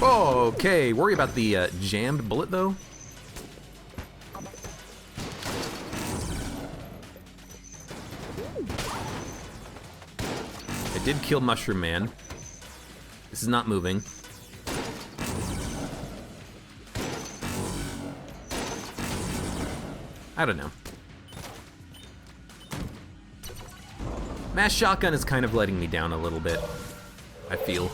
Okay, worry about the jammed bullet though. Did kill Mushroom Man. This is not moving. I don't know. Mass shotgun is kind of letting me down a little bit, I feel.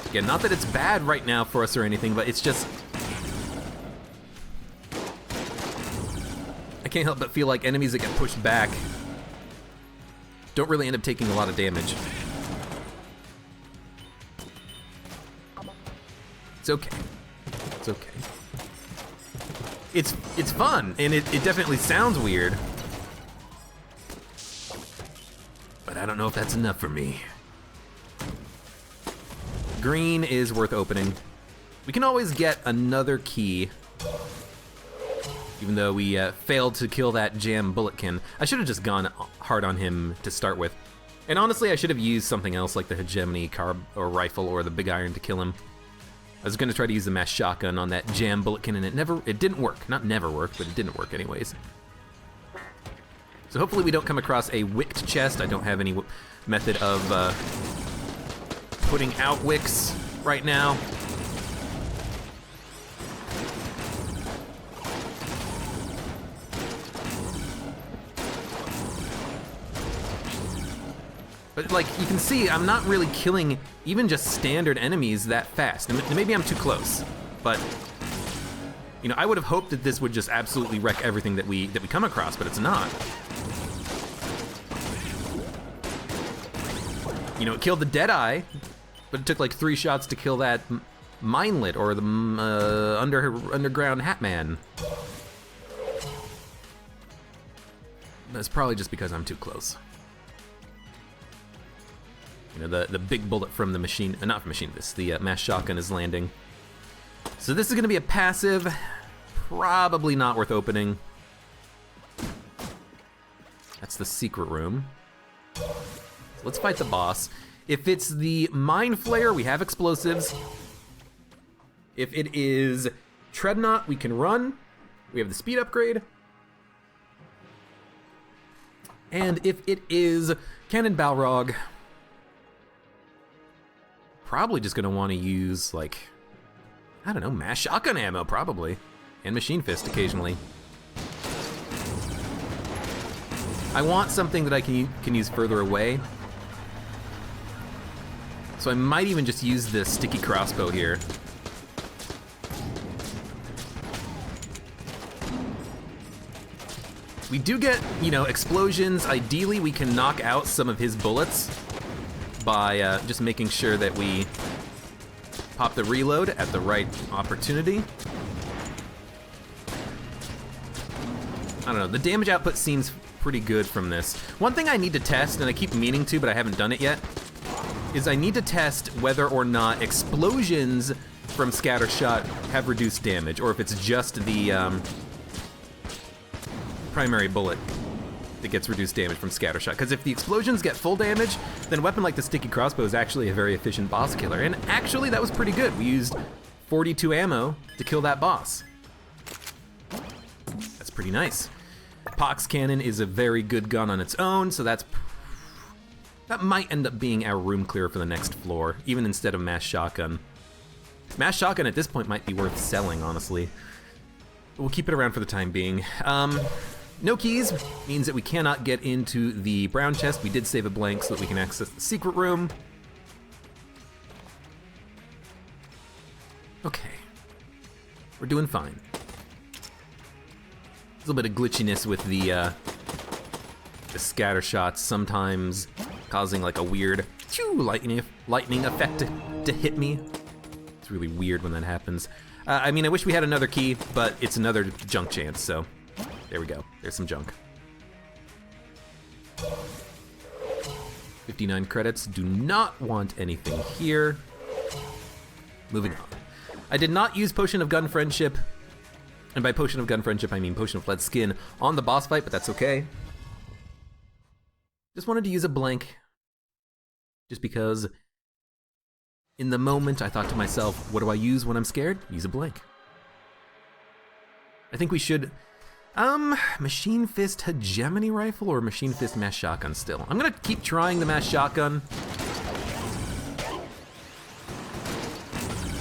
Again, not that it's bad right now for us or anything, but it's just, I can't help but feel like enemies that get pushed back don't really end up taking a lot of damage. It's okay. It's okay. It's fun, and it definitely sounds weird. But I don't know if that's enough for me. Green is worth opening. We can always get another key. Even though we failed to kill that jam bulletkin. I should have just gone hard on him to start with. And honestly, I should have used something else like the hegemony or rifle or the big iron to kill him. I was gonna try to use the mass shotgun on that jam bulletkin, and it didn't work. Not never worked, but it didn't work anyways. So hopefully we don't come across a wicked chest. I don't have any method of putting out wicks right now. But like, you can see, I'm not really killing even just standard enemies that fast. And maybe I'm too close, but you know, I would have hoped that this would just absolutely wreck everything that we come across, but it's not. You know, it killed the Deadeye, but it took like 3 shots to kill that Minelet or the underground Hatman. That's probably just because I'm too close. You know, the big bullet from the not from machine fist, the mass shotgun is landing. So this is gonna be a passive, probably not worth opening. That's the secret room. So let's fight the boss. If it's the Mind Flayer, we have explosives. If it is Treadnought, we can run. We have the speed upgrade. And if it is Cannon Balrog, probably just gonna wanna use, like, I don't know, mass shotgun ammo, probably. And machine fist occasionally. I want something that I can use further away. So I might even just use the sticky crossbow here. We do get, you know, explosions. Ideally, we can knock out some of his bullets by just making sure that we pop the reload at the right opportunity. I don't know, the damage output seems pretty good from this. One thing I need to test, and I keep meaning to, but I haven't done it yet, is I need to test whether or not explosions from Scattershot have reduced damage, or if it's just the primary bullet that gets reduced damage from Scattershot. Because if the explosions get full damage, then a weapon like the sticky crossbow is actually a very efficient boss killer. And actually, that was pretty good. We used 42 ammo to kill that boss. That's pretty nice. Pox Cannon is a very good gun on its own, so that might end up being our room clear for the next floor, even instead of Mass Shotgun. Mass Shotgun at this point might be worth selling, honestly. We'll keep it around for the time being. No keys means that we cannot get into the brown chest. We did save a blank so that we can access the secret room. Okay. We're doing fine. A little bit of glitchiness with the scatter shots, sometimes causing like a weird lightning effect to hit me. It's really weird when that happens. I mean, I wish we had another key, but it's another junk chance, so there we go. There's some junk. 59 credits. Do not want anything here. Moving on. I did not use Potion of Gun Friendship, and by Potion of Gun Friendship, I mean Potion of Fled Skin on the boss fight, but that's okay. Just wanted to use a blank, just because in the moment I thought to myself, what do I use when I'm scared? Use a blank. I think we should, Machine Fist Hegemony Rifle or Machine Fist Mass Shotgun still? I'm gonna keep trying the Mass Shotgun.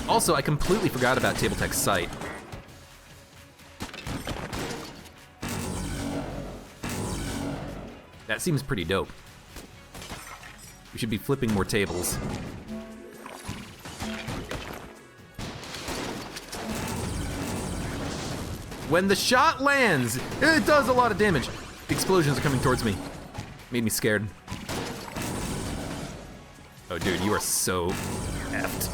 Also, I completely forgot about Table Tech's Sight. That seems pretty dope. We should be flipping more tables. When the shot lands, it does a lot of damage. The explosions are coming towards me. Made me scared. Oh dude, you are so effed.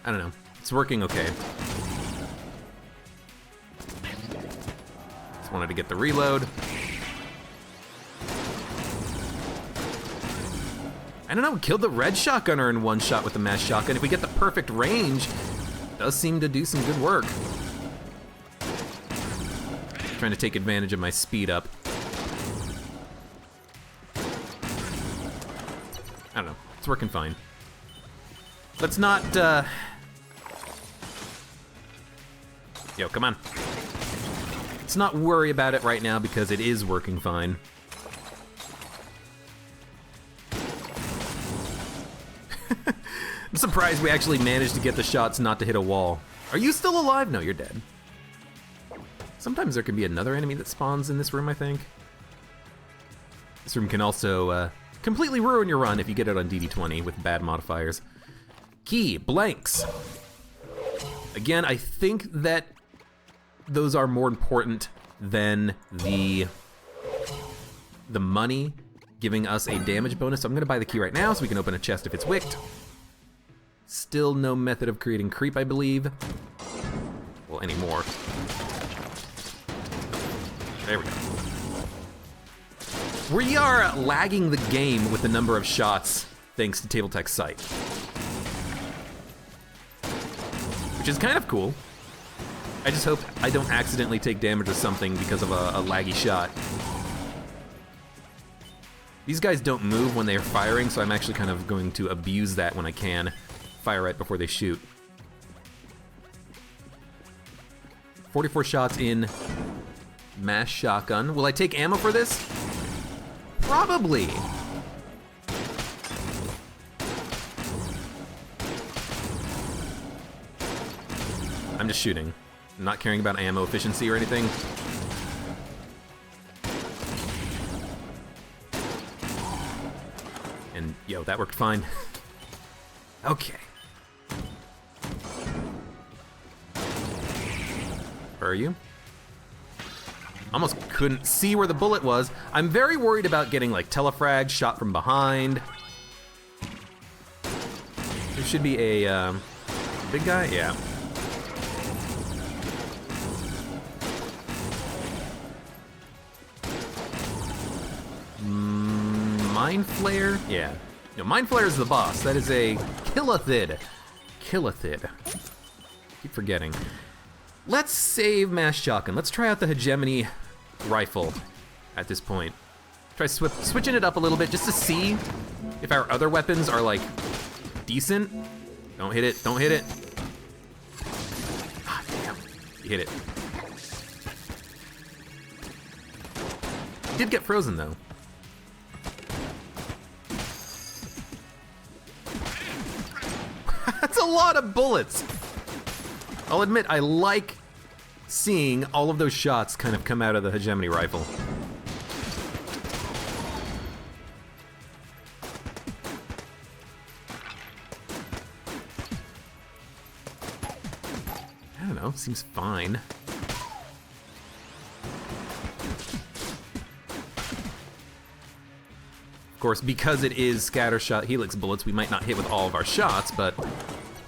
I don't know. It's working okay. Just wanted to get the reload. I don't know, we killed the red shotgunner in one shot with the mass shotgun. If we get the perfect range, Does seem to do some good work. Trying to take advantage of my speed up. I don't know, it's working fine. Let's not, Yo, come on. Let's not worry about it right now because it is working fine. I'm surprised we actually managed to get the shots not to hit a wall. Are you still alive? No, you're dead. Sometimes there can be another enemy that spawns in this room, I think. This room can also completely ruin your run if you get it on DD20 with bad modifiers. Key, blanks. Again, I think that those are more important than the money giving us a damage bonus. So I'm gonna buy the key right now so we can open a chest if it's wicked. Still no method of creating creep, I believe. Well, anymore. There we go. We are lagging the game with the number of shots thanks to Tabletech's site. Which is kind of cool. I just hope I don't accidentally take damage or something because of a laggy shot. These guys don't move when they're firing, so I'm actually kind of going to abuse that when I can. Fire right before they shoot. 44 shots in mass shotgun. Will I take ammo for this? Probably. I'm just shooting. I'm not caring about ammo efficiency or anything. And yo, that worked fine. Okay. Where are you? Almost couldn't see where the bullet was. I'm very worried about getting like telefrag, shot from behind. There should be a big guy, yeah. Mind Flare? Yeah. No, Mind Flare is the boss. That is a Killithid. Killithid. Keep forgetting. Let's save mass shotgun. Let's try out the hegemony rifle at this point. Try switching it up a little bit just to see if our other weapons are like decent. Don't hit it. Don't hit it. Ah, damn. You hit it. It did get frozen though. That's a lot of bullets. I'll admit, I like seeing all of those shots kind of come out of the hegemony rifle. I don't know, seems fine. Of course, because it is scattershot helix bullets, we might not hit with all of our shots, but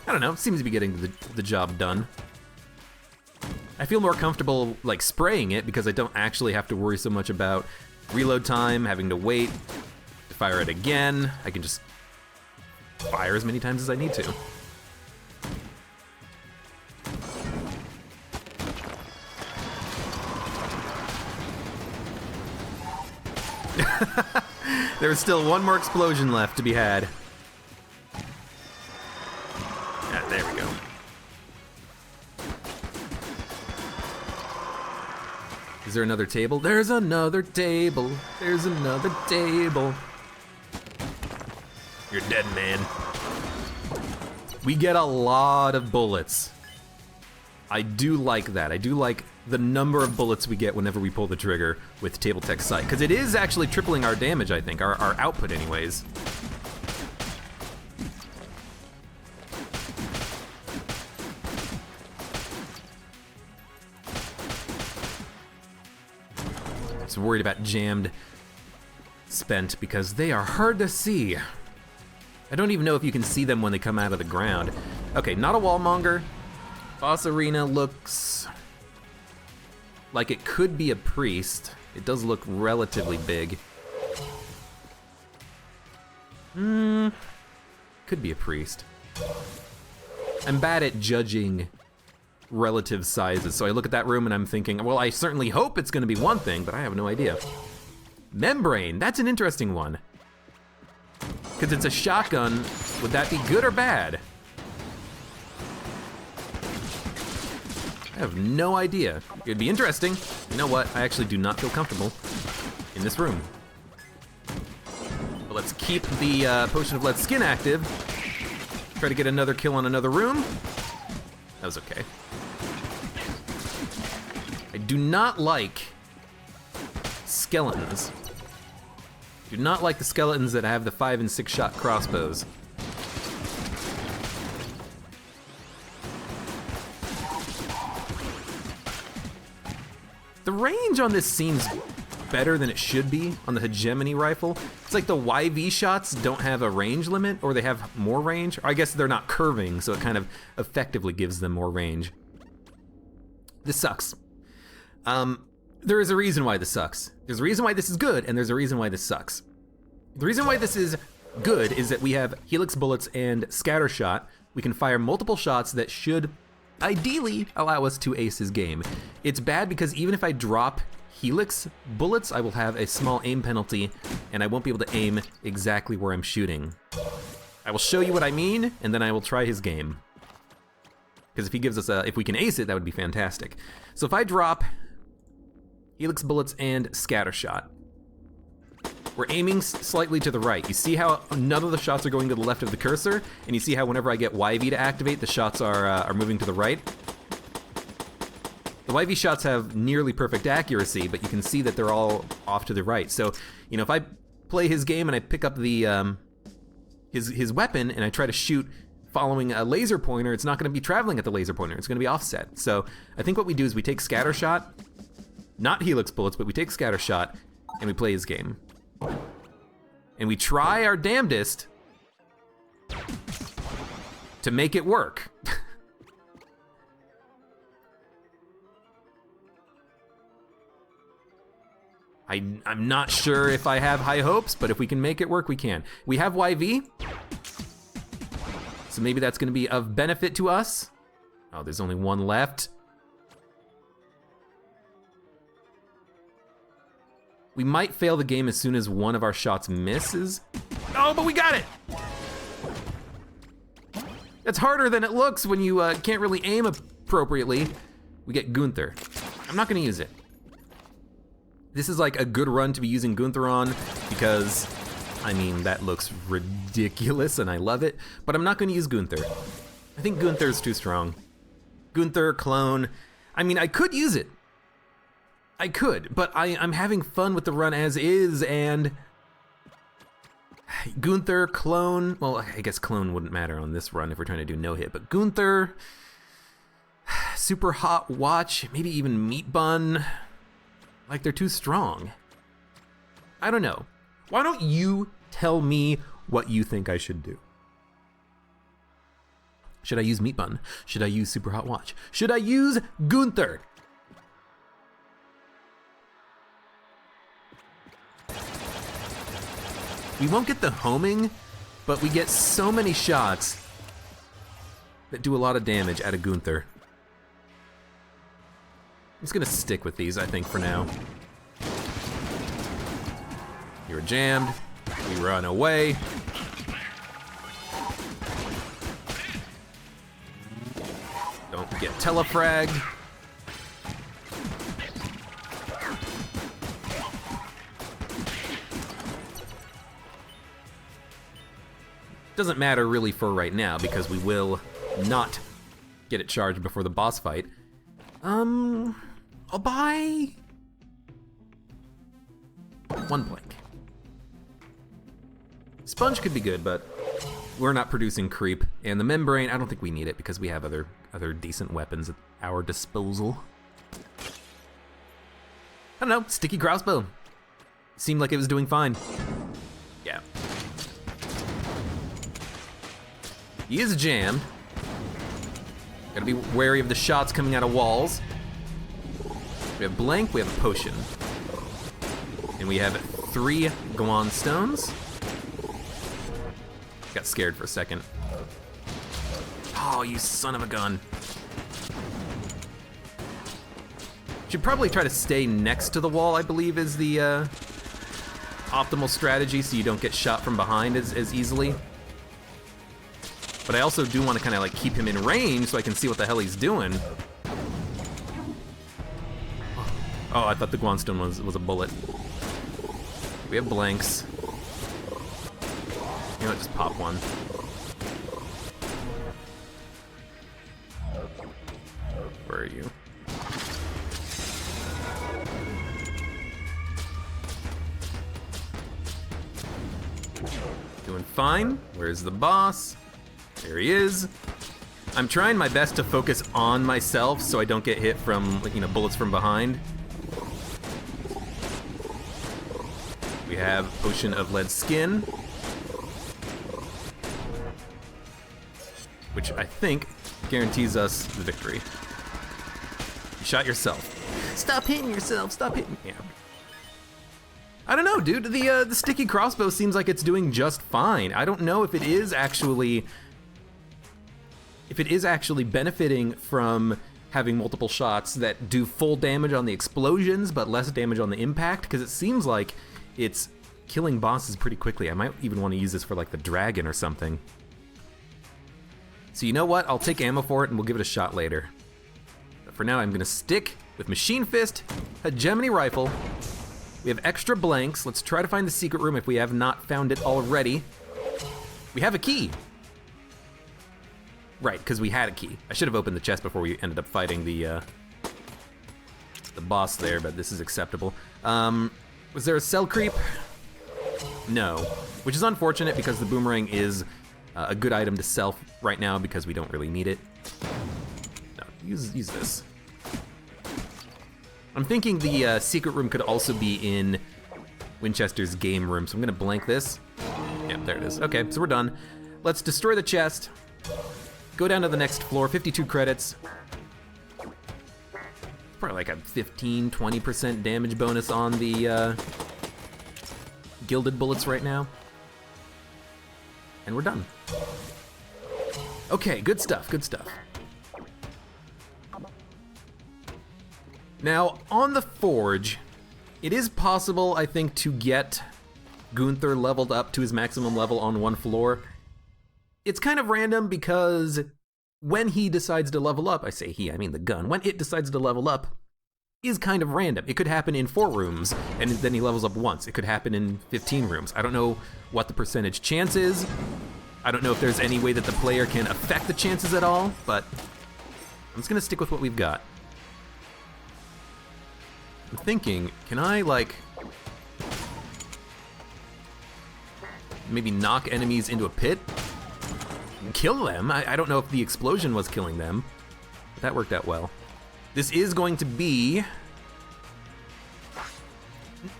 I don't know, seems to be getting the job done. I feel more comfortable like spraying it because I don't actually have to worry so much about reload time, having to wait to fire it again. I can just fire as many times as I need to. There's still one more explosion left to be had. Yeah, there we go. Is there another table? There's another table. There's another table. You're dead, man. We get a lot of bullets. I do like that. I do like the number of bullets we get whenever we pull the trigger with Tabletech's sight, because it is actually tripling our damage, I think, our output anyways. So worried about jammed spent because they are hard to see. I don't even know if you can see them when they come out of the ground. Okay, not a wallmonger. Boss arena looks like it could be a priest. It does look relatively big. Could be a priest. I'm bad at judging relative sizes. So I look at that room and I'm thinking, well, I certainly hope it's gonna be one thing, but I have no idea. Membrane, that's an interesting one. Because it's a shotgun, would that be good or bad? I have no idea. It'd be interesting. You know what, I actually do not feel comfortable in this room. But let's keep the Potion of Lead Skin active. Try to get another kill on another room. That was okay. I do not like skeletons. Do not like the skeletons that have the 5 and 6 shot crossbows. The range on this seems better than it should be on the hegemony rifle. It's like the YV shots don't have a range limit, or they have more range. Or I guess they're not curving, so it kind of effectively gives them more range. This sucks. There is a reason why this sucks. There's a reason why this is good, and there's a reason why this sucks. The reason why this is good is that we have Helix bullets and scatter shot. We can fire multiple shots that should ideally allow us to ace his game. It's bad because even if I drop Helix bullets, I will have a small aim penalty and I won't be able to aim exactly where I'm shooting. I will show you what I mean, and then I will try his game. Because if he gives us if we can ace it, that would be fantastic. So if I drop Helix bullets and scatter shot, we're aiming slightly to the right. You see how none of the shots are going to the left of the cursor? And you see how whenever I get YV to activate, the shots are moving to the right? The YV shots have nearly perfect accuracy, but you can see that they're all off to the right. So, you know, if I play his game and I pick up the his weapon and I try to shoot following a laser pointer, it's not gonna be traveling at the laser pointer, it's gonna be offset. So I think what we do is we take scatter shot, not Helix bullets, but we take scatter shot and we play his game. And we try our damnedest to make it work. I'm not sure if I have high hopes, but if we can make it work, we can. We have YV, so maybe that's gonna be of benefit to us. Oh, there's only one left. We might fail the game as soon as one of our shots misses. Oh, but we got it! That's harder than it looks when you can't really aim appropriately. We get Gunther. I'm not gonna use it. This is like a good run to be using Gunther on because, I mean, that looks ridiculous and I love it, but I'm not gonna use Gunther. I think Gunther's too strong. Gunther, clone, I mean, I could use it. I could, but I'm having fun with the run as is, and Gunther, clone, well, I guess clone wouldn't matter on this run if we're trying to do no hit, but Gunther, super hot watch, maybe even meat bun, like they're too strong. I don't know. Why don't you tell me what you think I should do? Should I use meat bun? Should I use super hot watch? Should I use Gunther? We won't get the homing, but we get so many shots that do a lot of damage out of Gunther. I'm just gonna stick with these, I think, for now. You're jammed, we run away. Don't get telefragged. Doesn't matter really for right now because we will not get it charged before the boss fight. I'll buy one blank. Sponge could be good, but we're not producing creep. And the membrane, I don't think we need it because we have other decent weapons at our disposal. I don't know, sticky crossbow. Seemed like it was doing fine. Yeah. He is jammed. Gotta be wary of the shots coming out of walls. We have blank, we have a potion. And we have 3 Guan stones. Got scared for a second. Oh, you son of a gun. Should probably try to stay next to the wall, I believe, is the optimal strategy, so you don't get shot from behind as easily. But I also do want to kind of like keep him in range so I can see what the hell he's doing. Oh, I thought the Guanstone was a bullet. We have blanks. You know what, just pop one. Where are you? Doing fine. Where's the boss? There he is. I'm trying my best to focus on myself so I don't get hit from, you know, bullets from behind. We have Potion of Lead Skin, which I think guarantees us the victory. You shot yourself. Stop hitting yourself, stop hitting, yeah. I don't know, dude, the sticky crossbow seems like it's doing just fine. I don't know if it is actually benefiting from having multiple shots that do full damage on the explosions but less damage on the impact, because it seems like it's killing bosses pretty quickly. I might even want to use this for like the dragon or something. So you know what? I'll take ammo for it and we'll give it a shot later. But for now, I'm gonna stick with Machine Fist, Hegemony Rifle. We have extra blanks. Let's try to find the secret room if we have not found it already. We have a key. Right, because we had a key. I should have opened the chest before we ended up fighting the boss there, but this is acceptable. Was there a cell creep? No, which is unfortunate because the boomerang is a good item to sell right now because we don't really need it. No, use this. I'm thinking the secret room could also be in Winchester's game room, so I'm gonna blank this. Yep, there it is. Okay, so we're done. Let's destroy the chest. Go down to the next floor, 52 credits. Probably like a 15-20% damage bonus on the gilded bullets right now. And we're done. Okay, good stuff, good stuff. Now, on the Forge, it is possible, I think, to get Gunther leveled up to his maximum level on one floor. It's kind of random because when he decides to level up, I say he, I mean the gun, when it decides to level up is kind of random. It could happen in 4 rooms and then he levels up once. It could happen in 15 rooms. I don't know what the percentage chance is. I don't know if there's any way that the player can affect the chances at all, but I'm just gonna stick with what we've got. I'm thinking, can I like maybe knock enemies into a pit? Kill them? I don't know if the explosion was killing them, but that worked out well. This is going to be...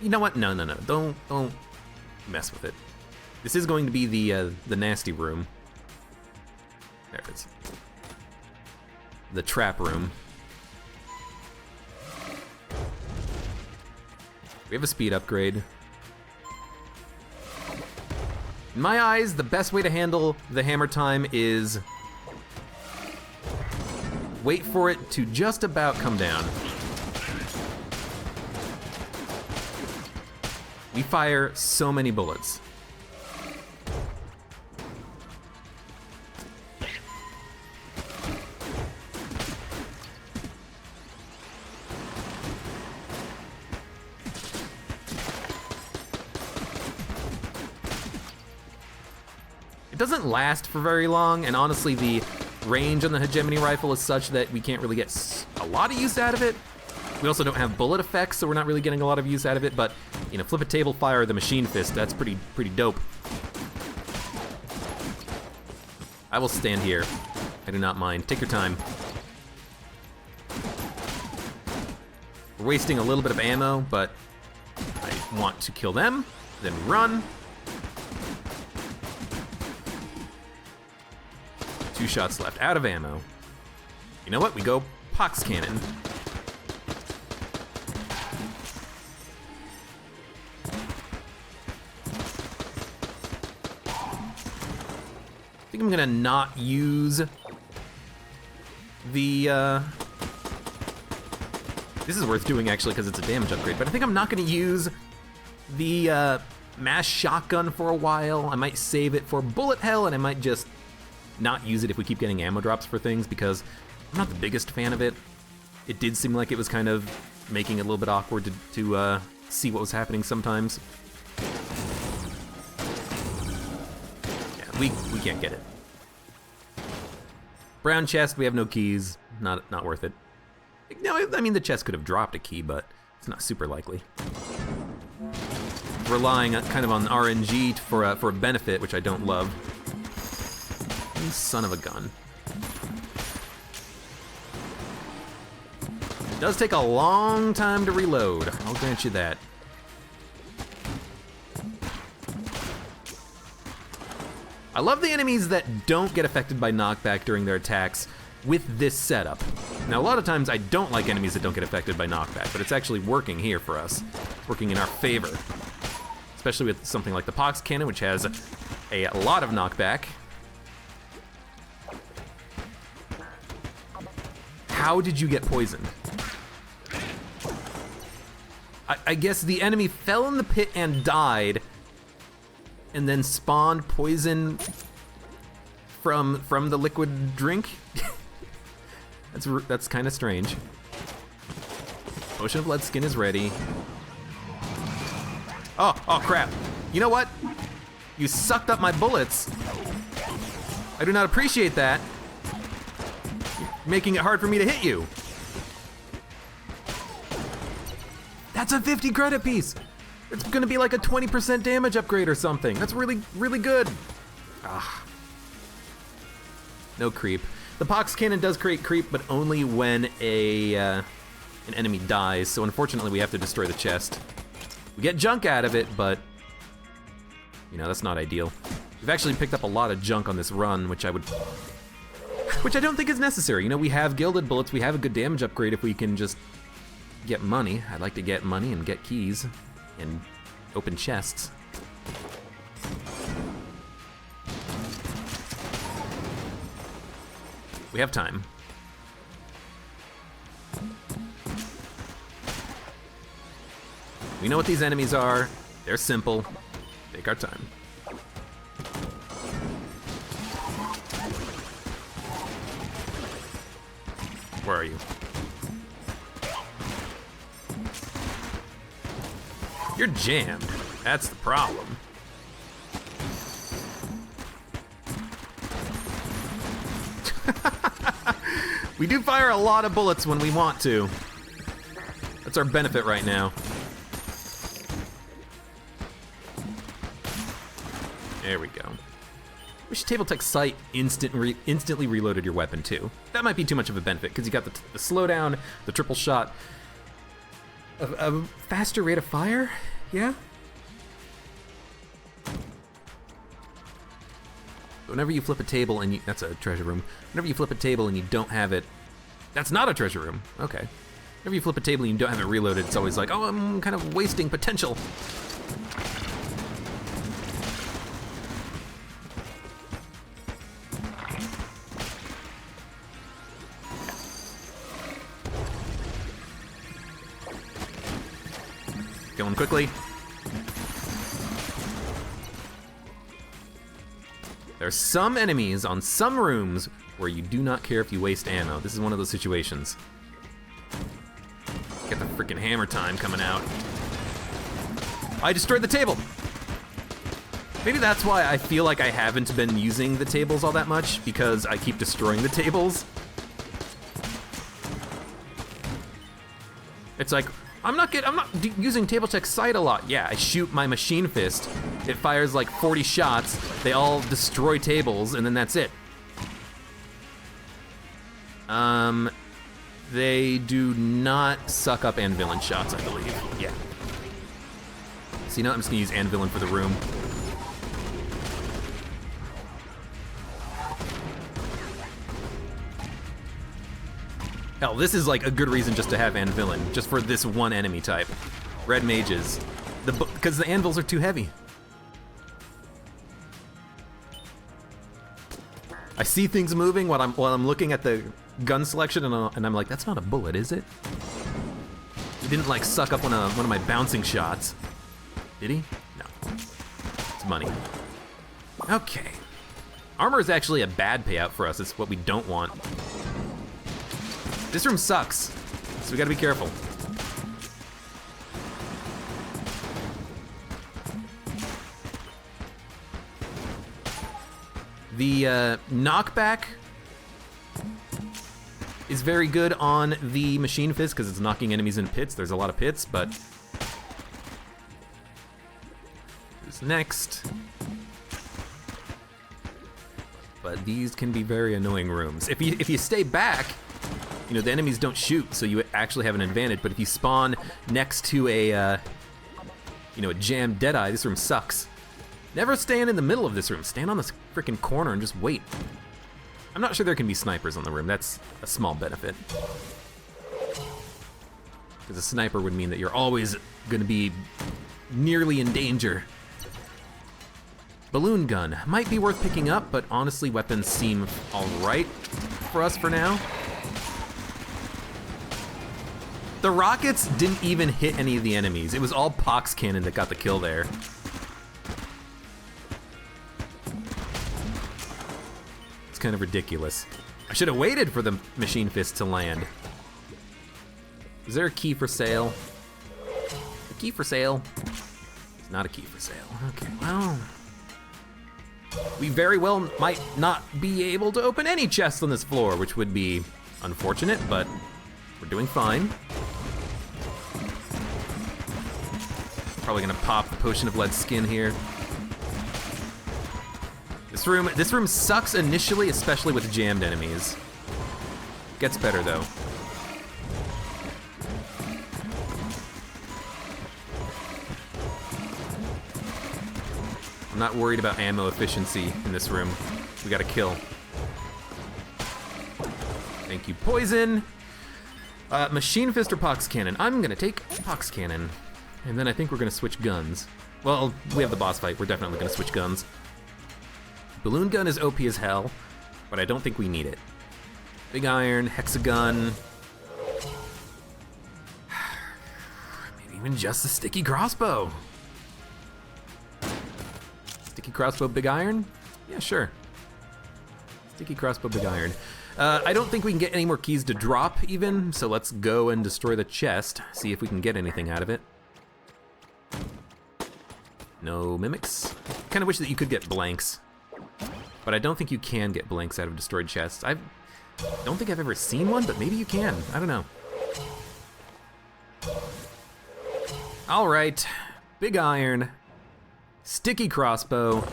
You know what? No. Don't mess with it. This is going to be the nasty room. There it is. The trap room. We have a speed upgrade. In my eyes, the best way to handle the hammer time is wait for it to just about come down. We fire so many bullets. It doesn't last for very long, and honestly, the range on the Hegemony Rifle is such that we can't really get a lot of use out of it. We also don't have bullet effects, so we're not really getting a lot of use out of it, but, you know, flip a table fire the Machine Fist, that's pretty dope. I will stand here. I do not mind. Take your time. We're wasting a little bit of ammo, but I want to kill them, then run. 2 shots left, out of ammo. You know what, we go Pox Cannon. I think I'm gonna not use the, this is worth doing actually because it's a damage upgrade, but I think I'm not going to use the mass shotgun for a while. I might save it for bullet hell, and I might just not use it if we keep getting ammo drops for things, because I'm not the biggest fan of it. It did seem like it was kind of making it a little bit awkward to see what was happening sometimes. Yeah, we can't get it. Brown chest, we have no keys. Not worth it. No, I mean the chest could have dropped a key, but it's not super likely. Relying kind of on RNG for a benefit, which I don't love. You son of a gun. It does take a long time to reload, I'll grant you that. I love the enemies that don't get affected by knockback during their attacks with this setup. Now, a lot of times I don't like enemies that don't get affected by knockback, but it's actually working here for us, working in our favor. Especially with something like the Pox Cannon, which has a lot of knockback. How did you get poisoned? I guess the enemy fell in the pit and died, and then spawned poison from the liquid drink? That's kind of strange. Potion of Bloodskin is ready. Oh crap. You know what? You sucked up my bullets. I do not appreciate that. You're making it hard for me to hit you. That's a 50 credit piece. It's gonna be like a 20% damage upgrade or something. That's really, really good. Ah. No creep. The Pox Cannon does create creep, but only when an enemy dies, so unfortunately we have to destroy the chest. We get junk out of it, but, you know, that's not ideal. We've actually picked up a lot of junk on this run, which I don't think is necessary. You know, we have gilded bullets, we have a good damage upgrade if we can just get money. I'd like to get money and get keys and open chests. We have time. We know what these enemies are. They're simple. Take our time. Where are you? You're jammed. That's the problem. We do fire a lot of bullets when we want to. That's our benefit right now. There we go. Wish Table Tech Sight instantly reloaded your weapon too. That might be too much of a benefit because you got the slowdown, the triple shot, a faster rate of fire. Yeah. Whenever you flip a table and that's a treasure room. Whenever you flip a table and you don't have it, that's not a treasure room. Okay. Whenever you flip a table and you don't have it reloaded, it's always like, oh, I'm kind of wasting potential. Going quickly. There are some enemies on some rooms where you do not care if you waste ammo. This is one of those situations. Get the freaking hammer time coming out. I destroyed the table. Maybe that's why I feel like I haven't been using the tables all that much, because I keep destroying the tables. It's like, I'm not using Table Tech Sight a lot. Yeah, I shoot my machine fist. It fires like 40 shots. They all destroy tables, and then that's it. They do not suck up Anvilin shots, I believe. Yeah. So you know what? I'm just gonna use Anvilin for the room. Hell, this is like a good reason just to have Anvilin, just for this one enemy type. Red mages. Because the anvils are too heavy. I see things moving while I'm looking at the gun selection, and I'm like, that's not a bullet, is it? He didn't like suck up one of my bouncing shots. Did he? No. It's money. Okay. Armor is actually a bad payout for us. It's what we don't want. This room sucks, so we gotta be careful. The knockback is very good on the Machine Fist because it's knocking enemies in pits. There's a lot of pits, but who's next? But these can be very annoying rooms. If you stay back, you know, the enemies don't shoot, so you actually have an advantage. But if you spawn next to a you know, a jammed Deadeye, this room sucks. Never stand in the middle of this room. Stand on this freaking corner and just wait. I'm not sure there can be snipers on the room. That's a small benefit. Because a sniper would mean that you're always gonna be nearly in danger. Balloon gun might be worth picking up, but honestly, weapons seem all right for us for now. The rockets didn't even hit any of the enemies. It was all Pox Cannon that got the kill there. Kind of ridiculous. I should have waited for the Machine Fist to land. Is there a key for sale? A key for sale? It's not a key for sale. Okay, well, we very well might not be able to open any chests on this floor, which would be unfortunate, but we're doing fine. Probably gonna pop the Potion of Lead Skin here. This room sucks initially, especially with jammed enemies. Gets better though. I'm not worried about ammo efficiency in this room. We gotta kill. Thank you, Poison. Machine Fist or Pox Cannon? I'm gonna take Pox Cannon. And then I think we're gonna switch guns. Well, we have the boss fight. We're definitely gonna switch guns. Balloon gun is OP as hell, but I don't think we need it. Big iron, hexagon. Maybe even just a sticky crossbow. Sticky crossbow, big iron? Yeah, sure. Sticky crossbow, big iron. I don't think we can get any more keys to drop even, so let's go and destroy the chest, see if we can get anything out of it. No mimics. Kind of wish that you could get blanks. But I don't think you can get blanks out of destroyed chests. I don't think I've ever seen one, but maybe you can. I don't know. All right, big iron, sticky crossbow,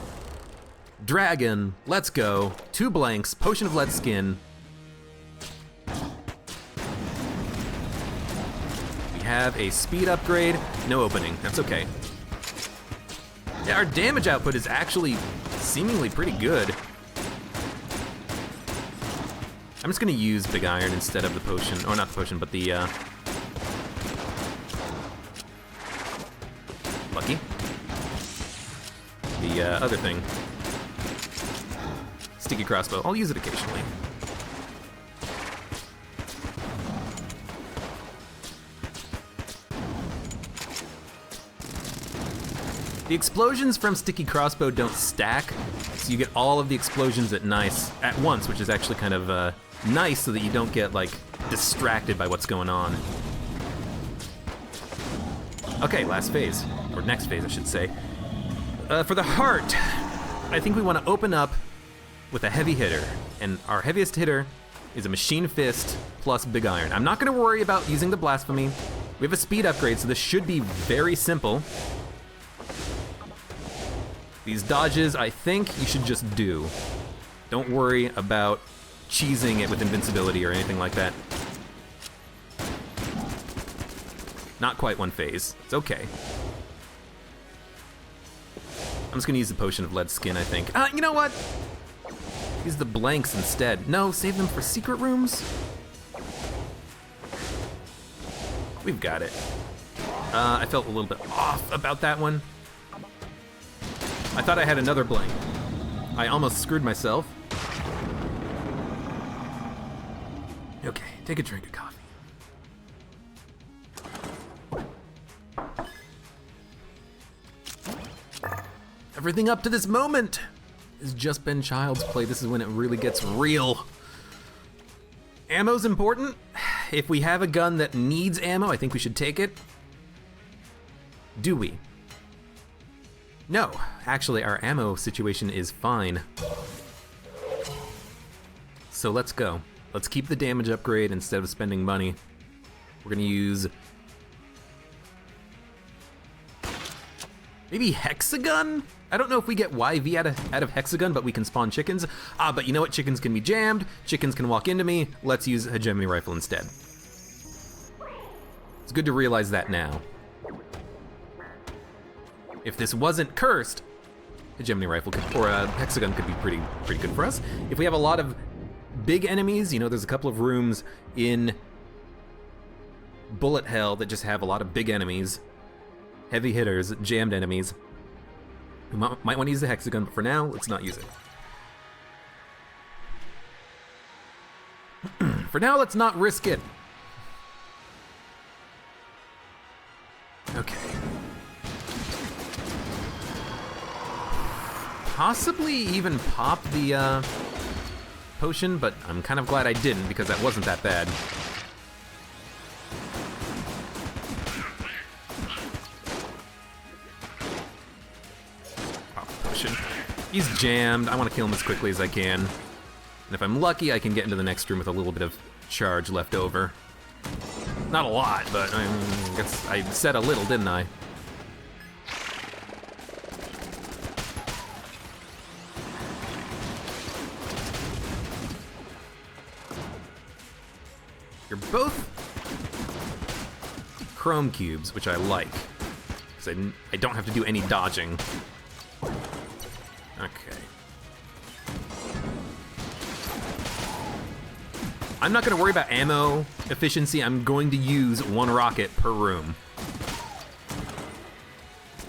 dragon, let's go. 2 blanks, Potion of Lead Skin. We have a speed upgrade, no opening, that's okay. Yeah, our damage output is actually seemingly pretty good. I'm just gonna use big iron instead of the potion, or not the potion, but the lucky. The other thing. Sticky crossbow, I'll use it occasionally. The explosions from sticky crossbow don't stack, so you get all of the explosions at once, which is actually kind of nice so that you don't get like distracted by what's going on. Okay, last phase, or next phase I should say. For the heart, I think we want to open up with a heavy hitter, and our heaviest hitter is a Machine Fist plus big iron. I'm not gonna worry about using the blasphemy. We have a speed upgrade, so this should be very simple. These dodges, I think you should just do. Don't worry about cheesing it with invincibility or anything like that. Not quite one phase, it's okay. I'm just gonna use the Potion of Lead Skin, I think. You know what? Use the blanks instead. No, save them for secret rooms. We've got it. I felt a little bit off about that one. I thought I had another blank. I almost screwed myself. Okay, take a drink of coffee. Everything up to this moment has just been child's play. This is when it really gets real. Ammo's important. If we have a gun that needs ammo, I think we should take it. Do we? No, actually our ammo situation is fine. So let's go. Let's keep the damage upgrade instead of spending money. We're gonna use maybe Hexagun? I don't know if we get YV out of Hexagun, but we can spawn chickens. But you know what? Chickens can be jammed. Chickens can walk into me. Let's use Hegemony Rifle instead. It's good to realize that now. If this wasn't cursed, Hegemony Rifle or Hexagun could be pretty good for us. If we have a lot of big enemies, you know, there's a couple of rooms in Bullet Hell that just have a lot of big enemies, heavy hitters, jammed enemies. We might want to use the Hexagun, but for now, let's not use it. For now, let's not risk it. Okay. Possibly even pop the potion, but I'm kind of glad I didn't because that wasn't that bad. He's jammed. I want to kill him as quickly as I can. And if I'm lucky, I can get into the next room with a little bit of charge left over. Not a lot, but I guess I said a little, didn't I? You're both chrome cubes, which I like. Because I don't have to do any dodging. Okay. I'm not gonna worry about ammo efficiency. I'm going to use one rocket per room.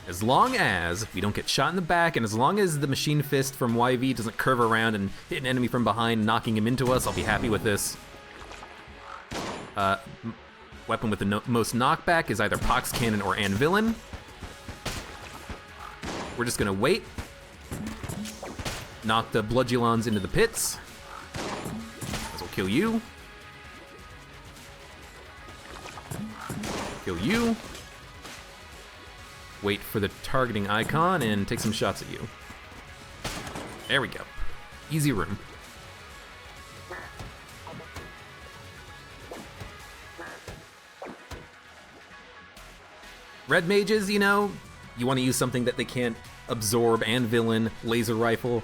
As long as we don't get shot in the back, and as long as the machine fist from YV doesn't curve around and hit an enemy from behind, knocking him into us, I'll be happy with this. Weapon with the most knockback is either Pox Cannon or Anvilin. We're just gonna wait. Knock the Bludgeons into the pits. This will kill you. Kill you. Wait for the targeting icon and take some shots at you. There we go. Easy room. Red mages, you know, you want to use something that they can't absorb. Anvilin, laser rifle.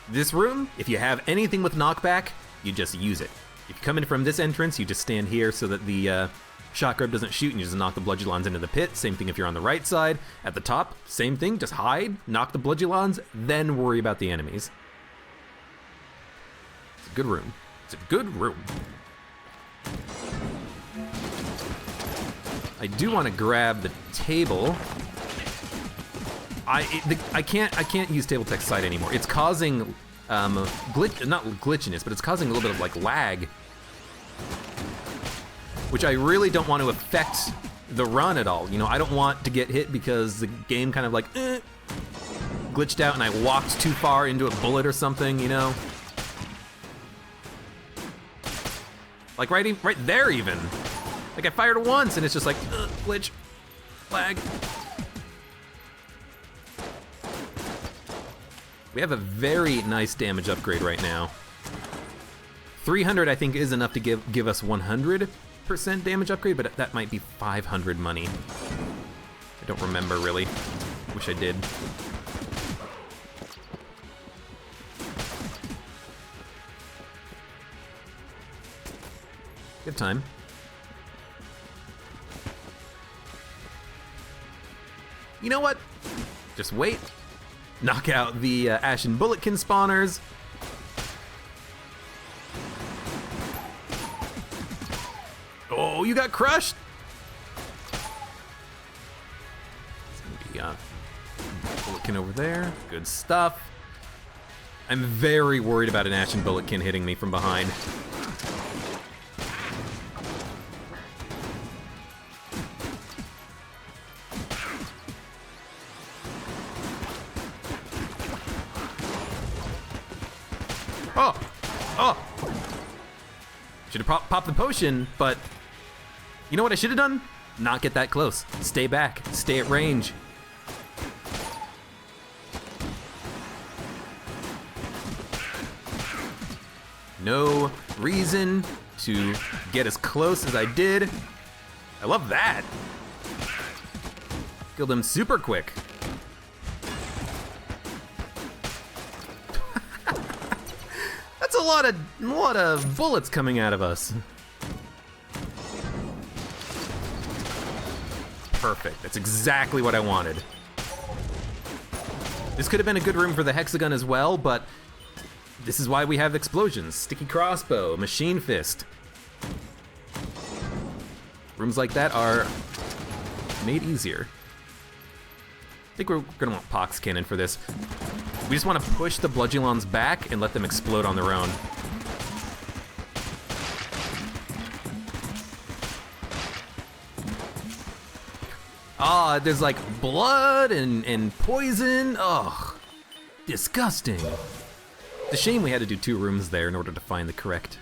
This room, if you have anything with knockback, you just use it. If you come in from this entrance, you just stand here so that the shot grub doesn't shoot and you just knock the Bludgeons into the pit. Same thing if you're on the right side. At the top, same thing, just hide, knock the Bludgeons, then worry about the enemies. It's a good room. It's a good room. I do want to grab the table. I can't use table text side anymore. It's causing not glitchiness, but it's causing a little bit of like lag, which I really don't want to affect the run at all. You know, I don't want to get hit because the game kind of like glitched out and I walked too far into a bullet or something. You know, like right there even. Like I fired once and it's just like glitch, lag. We have a very nice damage upgrade right now. 300 I think is enough to give us 100% damage upgrade, but that might be 500 money. I don't remember really. Wish I did. Good time. You know what? Just wait. Knock out the Ashen Bulletkin spawners. Oh, you got crushed. It's gonna be Bulletkin over there. Good stuff. I'm very worried about an Ashen Bulletkin hitting me from behind. Should have popped the potion, but you know what I should have done? Not get that close. Stay back, stay at range. No reason to get as close as I did. I love that. Killed him super quick. That's a lot of bullets coming out of us. Perfect. That's exactly what I wanted. This could have been a good room for the hexagon as well, but this is why we have explosions. Sticky crossbow, machine fist. Rooms like that are made easier. I think we're gonna want Pox Cannon for this. We just want to push the Bludgeonons back and let them explode on their own. Ah, there's like blood and poison. Ugh, disgusting. It's a shame we had to do 2 rooms there in order to find the correct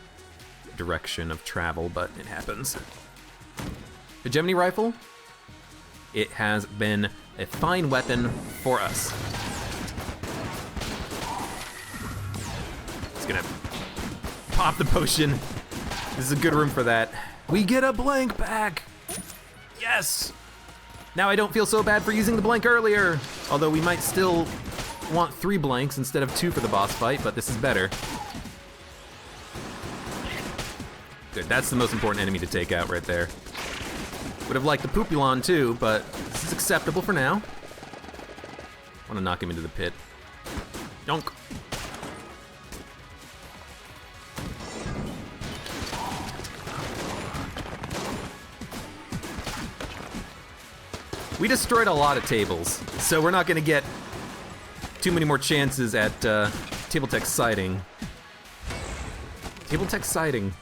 direction of travel, but it happens. Hegemony rifle. It has been a fine weapon for us. It's gonna pop the potion. This is a good room for that. We get a blank back. Yes. Now I don't feel so bad for using the blank earlier, although we might still want 3 blanks instead of 2 for the boss fight, but this is better. Good, that's the most important enemy to take out right there. Would have liked the Poopulon too, but this is acceptable for now. I want to knock him into the pit. Donk. We destroyed a lot of tables, so we're not gonna get too many more chances at table tech sighting. Table tech sighting.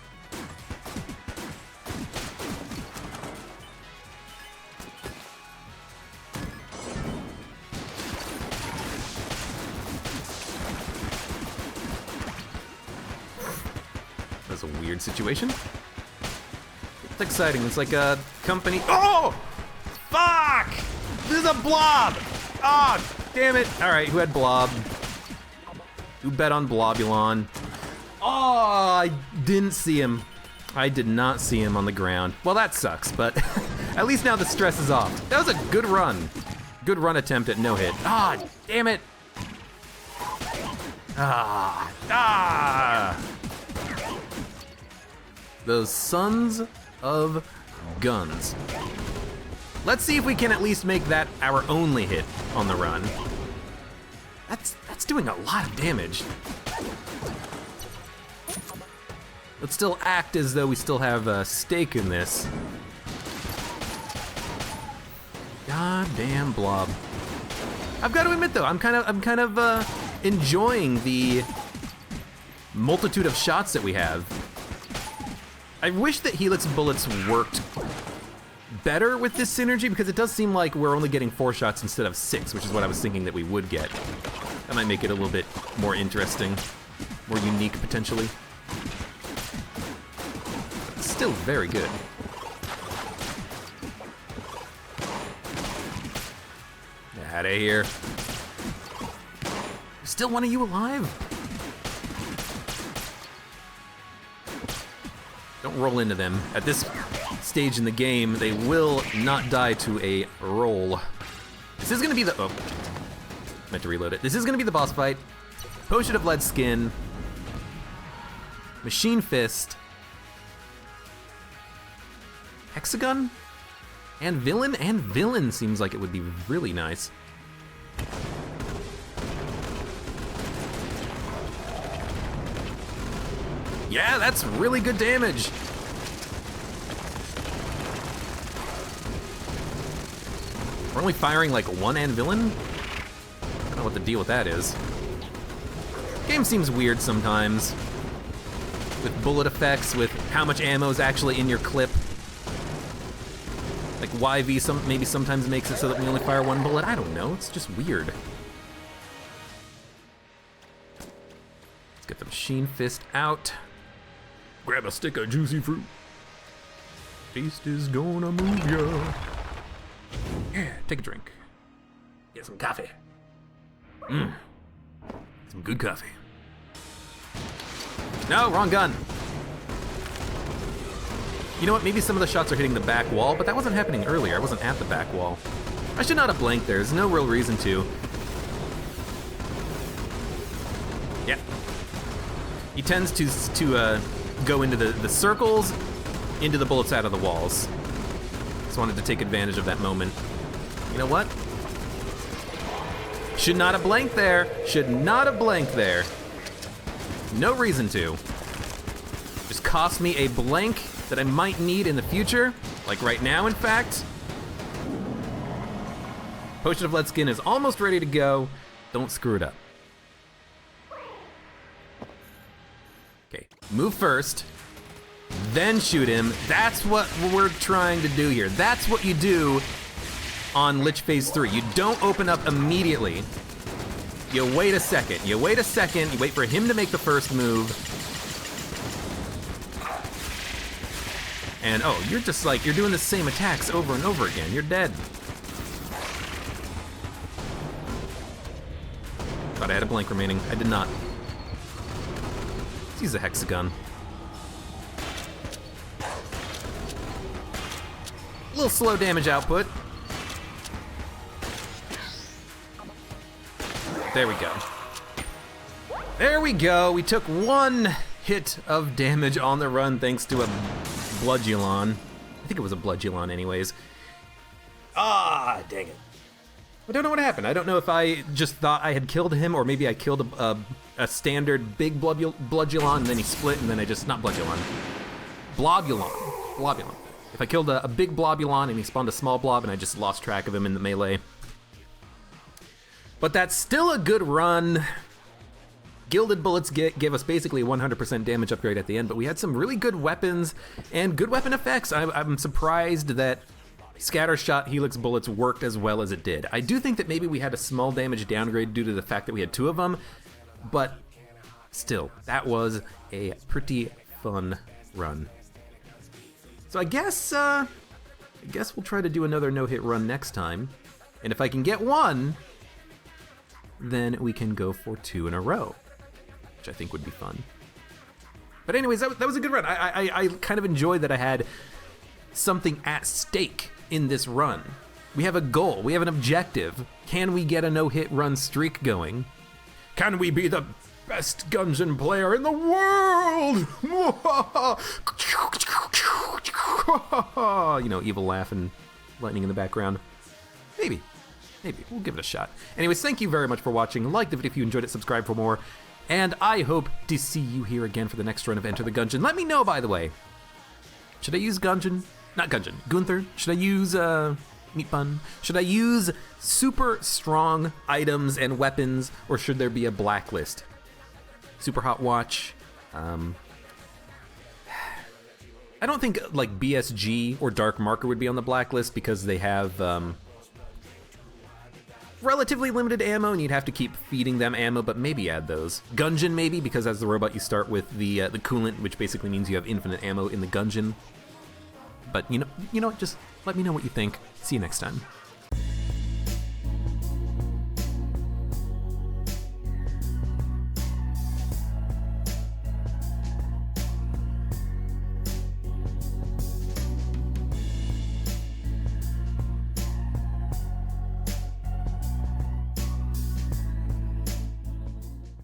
That's a weird situation. Table tech sighting, it's like a company. Oh! Fuck! This is a blob! Ah, oh, damn it. All right, who had blob? Who bet on Blobulon? Oh, I didn't see him. I did not see him on the ground. Well, that sucks, but at least now the stress is off. That was a good run. Good run attempt at no hit. Ah, damn it. Ah. Those sons of guns. Let's see if we can at least make that our only hit on the run. That's doing a lot of damage. Let's still act as though we still have a stake in this. God damn blob. I've got to admit though, I'm kind of enjoying the multitude of shots that we have. I wish that Helix bullets worked better with this synergy, because it does seem like we're only getting 4 shots instead of 6, which is what I was thinking that we would get. That might make it a little bit more interesting, more unique potentially. Still very good. Out of here. Still one of you alive? Don't roll into them. At this stage in the game, they will not die to a roll. This is gonna be the, oh, meant to reload it. This is gonna be the boss fight. Potion of Lead Skin. Machine Fist. Hexagon? And Villain? And Villain seems like it would be really nice. Yeah, that's really good damage. We're only firing like 1 Anvilin? I don't know what the deal with that is. Game seems weird sometimes. With bullet effects, with how much ammo is actually in your clip. Like YV maybe sometimes makes it so that we only fire 1 bullet. I don't know, it's just weird. Let's get the Machine Fist out. Grab a stick of juicy fruit. Taste is gonna move ya. Yeah, take a drink. Get some coffee. Some good coffee. No, wrong gun. You know what, maybe some of the shots are hitting the back wall, but that wasn't happening earlier. I wasn't at the back wall. I should not have blanked there. There's no real reason to. Yeah. He tends to go into the circles, into the bullets out of the walls. Just wanted to take advantage of that moment. You know what? Should not have blanked there. Should not have blanked there. No reason to. Just cost me a blank that I might need in the future. Like right now, in fact. Potion of Lead Skin is almost ready to go. Don't screw it up. Okay, move first. Then shoot him. That's what we're trying to do here. That's what you do on Lich Phase 3. You don't open up immediately. You wait a second. You wait a second. You wait for him to make the first move. And oh, you're just like, you're doing the same attacks over and over again. You're dead. Thought I had a blank remaining. I did not. Let's use a hexagon. A little slow damage output. There we go. There we go. We took one hit of damage on the run thanks to a Bloodulon. I think it was a Bloodulon anyways. Ah, dang it. I don't know what happened. I don't know if I just thought I had killed him or maybe I killed a standard big Bloodulon and then he split and then I just, not Bloodulon. Blobulon. If I killed a big Blobulon and he spawned a small blob and I just lost track of him in the melee. But that's still a good run. Gilded Bullets gave us basically a 100% damage upgrade at the end, but we had some really good weapons and good weapon effects. I'm surprised that Scattershot Helix Bullets worked as well as it did. I do think that maybe we had a small damage downgrade due to the fact that we had two of them, but still, that was a pretty fun run. So I guess we'll try to do another no-hit run next time, and if I can get one, then we can go for 2 in a row, which I think would be fun. But anyways, that was a good run. I kind of enjoyed that I had something at stake in this run. We have a goal, we have an objective. Can we get a no-hit run streak going? Can we be the best Gungeon player in the world? You know, evil laugh and lightning in the background. Maybe. We'll give it a shot. Anyways, thank you very much for watching. Like the video if you enjoyed it, subscribe for more. And I hope to see you here again for the next run of Enter the Gungeon. Let me know, by the way. Should I use Gungeon? Not Gungeon. Gunther? Should I use, Meat Bun? Should I use super strong items and weapons, or should there be a blacklist? Super Hot Watch. I don't think, like, BSG or Dark Marker would be on the blacklist because they have, relatively limited ammo, and you'd have to keep feeding them ammo, but maybe add those. Gungeon maybe, because as the robot you start with the coolant, which basically means you have infinite ammo in the Gungeon. But you know, just let me know what you think. See you next time.